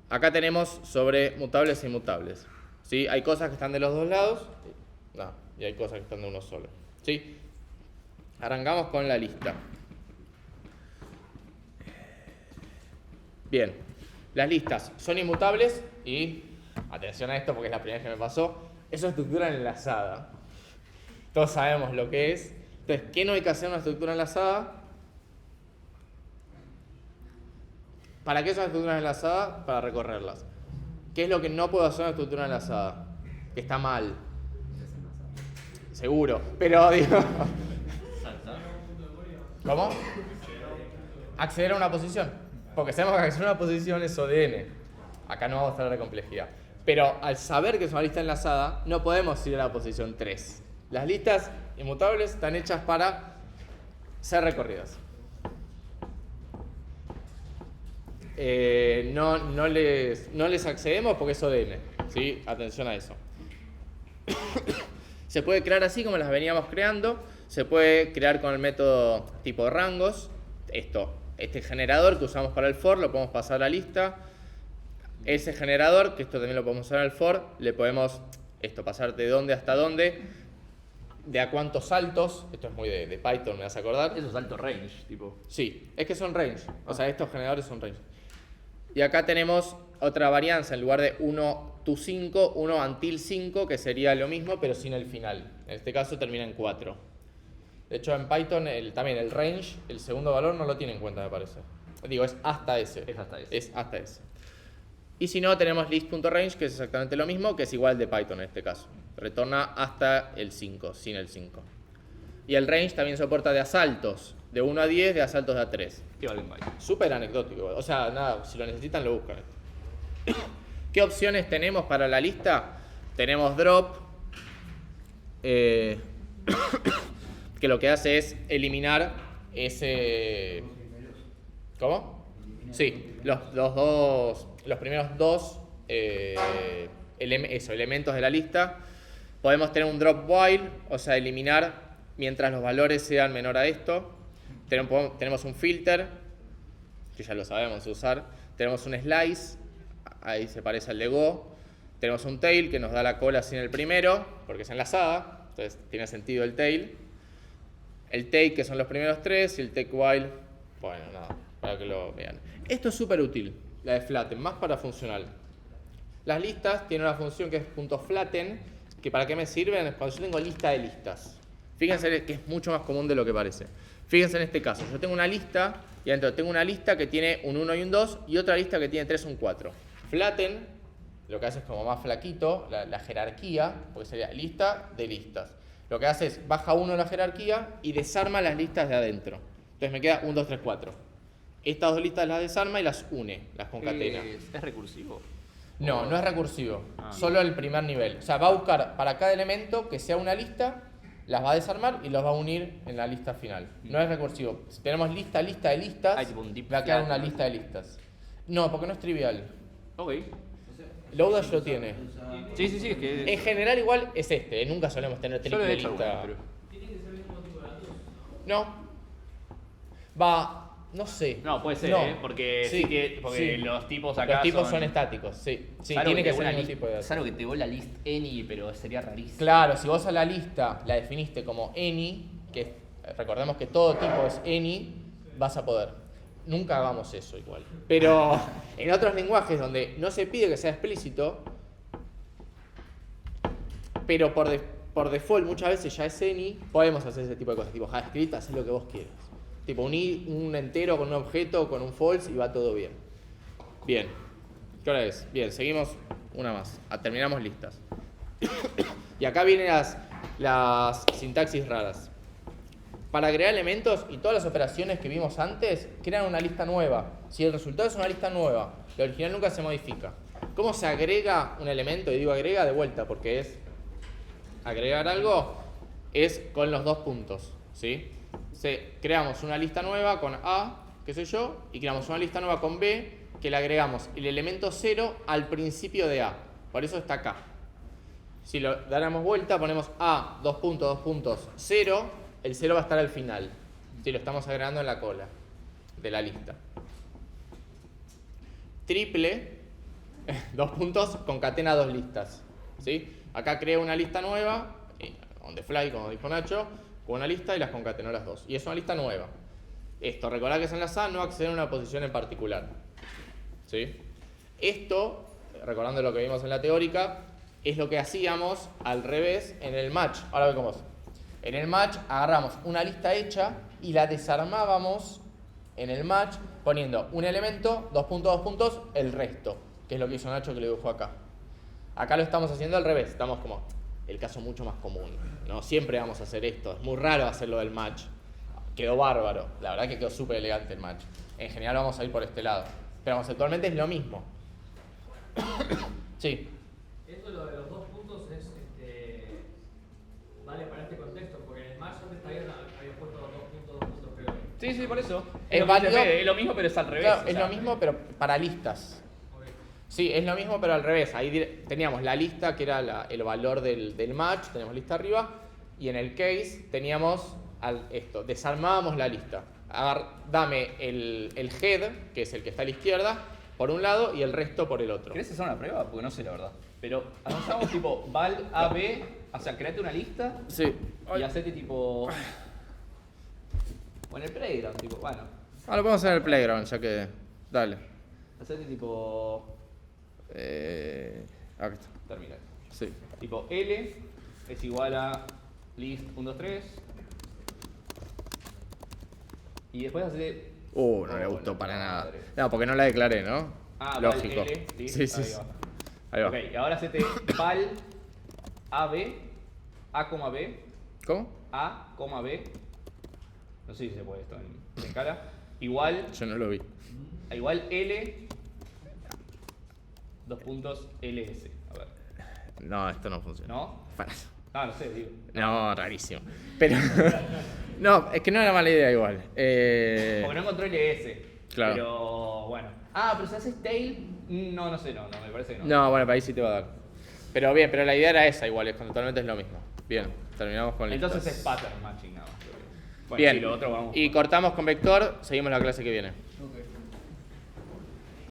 Acá tenemos sobre mutables e inmutables. ¿Sí? Hay cosas que están de los dos lados. No, y hay cosas que están de uno solo. ¿Sí? Arrancamos con la lista. Bien, las listas son inmutables y, atención a esto porque es la primera vez que me pasó, es una estructura enlazada. Todos sabemos lo que es. Entonces, ¿qué no hay que hacer en una estructura enlazada? ¿Para qué son estructuras enlazadas? Para recorrerlas. ¿Qué es lo que no puedo hacer en una estructura enlazada? Que está mal. Seguro, pero digo... ¿Cómo? Acceder a una posición. Porque sabemos que acceder a una posición es ODN. Acá no vamos a hablar de complejidad. Pero al saber que es una lista enlazada, no podemos ir a la posición 3. Las listas inmutables están hechas para ser recorridas. No les accedemos porque es ODN. ¿Sí? Atención a eso. Se puede crear así como las veníamos creando. Se puede crear con el método tipo rangos. Este generador que usamos para el for lo podemos pasar a la lista. Ese generador, que esto también lo podemos usar en el for, le podemos pasar de dónde hasta dónde, de a cuántos saltos. Esto es muy de Python, me vas a acordar. Eso es alto range, tipo. Sí, es que son range. O sea, estos generadores son range. Y acá tenemos otra varianza, en lugar de 1 to 5, 1 until 5, que sería lo mismo, pero sin el final. En este caso termina en 4. De hecho, en Python también el range, el segundo valor, no lo tiene en cuenta, me parece. Digo, es hasta ese. Es hasta ese. Es hasta ese. Y si no, tenemos list.range, que es exactamente lo mismo, que es igual de Python en este caso. Retorna hasta el 5, sin el 5. Y el range también soporta de asaltos, de 1 a 10, de asaltos de a 3. ¿Qué vale en Python? Súper anecdótico. O sea, nada, si lo necesitan lo buscan. ¿Qué opciones tenemos para la lista? Tenemos drop, que lo que hace es eliminar ese... ¿Cómo? Sí, los primeros dos elementos de la lista. Podemos tener un drop while, o sea, eliminar mientras los valores sean menor a esto. Tenemos un filter, que ya lo sabemos usar. Tenemos un slice, ahí se parece al de Go. Tenemos un tail, que nos da la cola sin el primero, porque es enlazada, entonces tiene sentido el tail. El take, que son los primeros tres, y el take while, bueno, nada, para que lo vean. Esto es súper útil, la de flatten, más para funcional. Las listas tienen una función que es .flatten, que para qué me sirven cuando yo tengo lista de listas. Fíjense que es mucho más común de lo que parece. Fíjense en este caso, yo tengo una lista, y adentro tengo una lista que tiene un 1 y un 2, y otra lista que tiene 3 y un 4. Flatten, lo que hace es como más flaquito, la jerarquía, porque sería lista de listas. Lo que hace es baja 1 la jerarquía y desarma las listas de adentro. Entonces me queda 1, 2, 3, 4. Estas dos listas las desarma y las une, las concatena. ¿Es recursivo? No, no es recursivo, Ah. solo el primer nivel. O sea, va a buscar para cada elemento que sea una lista, las va a desarmar y los va a unir en la lista final. No es recursivo. Si tenemos lista de listas, Hay tipo un deep va a quedar flat, una ¿no? lista de listas. No, porque no es trivial. Ok. Lodash lo tiene. Sí, es que... En general igual es nunca solemos tener Yo lo he triple hecho lista. alguna, pero... No. Va, No sé. No, puede ser, No. porque, Sí, porque sí. los tipos acá Los tipos son estáticos, sí. Sí, tiene que ser una ningún tipo de dato. Salvo que te voy la list any, pero sería rarísimo. Claro, si vos a la lista la definiste como any, que recordemos que todo tipo es any, vas a poder. Nunca hagamos eso igual. Pero en otros lenguajes donde no se pide que sea explícito, pero por default muchas veces ya es any, podemos hacer ese tipo de cosas. Tipo JavaScript, hacer lo que vos quieras. Tipo un entero con un objeto, con un false y va todo bien. Bien. ¿Qué hora es? Bien, seguimos una más. Terminamos listas. Y acá vienen las sintaxis raras. Para agregar elementos y todas las operaciones que vimos antes, crean una lista nueva. Si el resultado es una lista nueva, la original nunca se modifica. ¿Cómo se agrega un elemento? Y digo agrega de vuelta porque es agregar algo, es con los dos puntos, ¿sí? Creamos una lista nueva con A, qué sé yo, y creamos una lista nueva con B, que le agregamos el elemento 0 al principio de A. Por eso está acá. Si lo dáramos vuelta, ponemos A, 0, el 0 va a estar al final. Si lo estamos agregando en la cola de la lista. Triple, 2 puntos, concatena 2 listas. ¿Sí? Acá creo una lista nueva, on the fly, como dijo Nacho, con una lista y las concatenó las dos. Y es una lista nueva. Esto, recordad que es enlazada, no acceder a una posición en particular. ¿Sí? Esto, recordando lo que vimos en la teórica, es lo que hacíamos al revés en el match. Ahora ve cómo es. En el match agarramos una lista hecha y la desarmábamos en el match poniendo un elemento, 2 puntos, el resto, que es lo que hizo Nacho que lo dibujó acá. Acá lo estamos haciendo al revés, estamos como el caso mucho más común, ¿no? Siempre vamos a hacer esto, es muy raro hacerlo del match. Quedó bárbaro, la verdad que quedó súper elegante el match. En general vamos a ir por este lado, pero conceptualmente es lo mismo. Sí. Esto lo de los 2 puntos es vale para este contexto, porque en el match antes había puesto 2 puntos, creo. Sí, por eso. Es lo que dice válido. Fede, es lo mismo, pero es al revés. Claro, o es sea. lo mismo, pero para listas. Okay. Sí, es lo mismo, pero al revés. Ahí teníamos la lista, que era el valor del match, tenemos lista arriba, y en el case teníamos esto, desarmábamos la lista. Dame el head, que es el que está a la izquierda, por un lado, y el resto por el otro. ¿Querés hacer una prueba? Porque no sé la verdad. Pero avanzamos tipo val A, B, o sea, create una lista Sí. y hacete tipo. O en el playground, tipo, bueno. Ahora lo podemos hacer en el playground, ya que... Dale. Hacete tipo. Acá está. Termina. Sí. Tipo L es igual a list 1, 2, 3. Y después hacete. No le gustó la para nada. madre. No, porque no la declaré, ¿no? Ah, lógico. val L, list, Sí, sí, ahí sí. va. Ahí va. Ok, y ahora hacete val AB, A, B, ¿Cómo? A, B. No sé si se puede esto en escala. Igual Yo no lo vi. L, 2 puntos LS. A ver. No, esto no funciona. ¿No? Para. No sé, digo. No, rarísimo. Pero... no, es que no era mala idea igual. Porque no encontró LS. Claro. Pero bueno. Ah, pero si haces tail. No sé, no, me parece que no. No, bueno, para ahí sí te va a dar. Pero bien, pero la idea era esa igual, totalmente es lo mismo. Bien, terminamos con listas. Entonces es pattern matching nada más. Bueno, Bien, sí, lo otro vamos. y cortamos con vector, seguimos la clase que viene. Ok.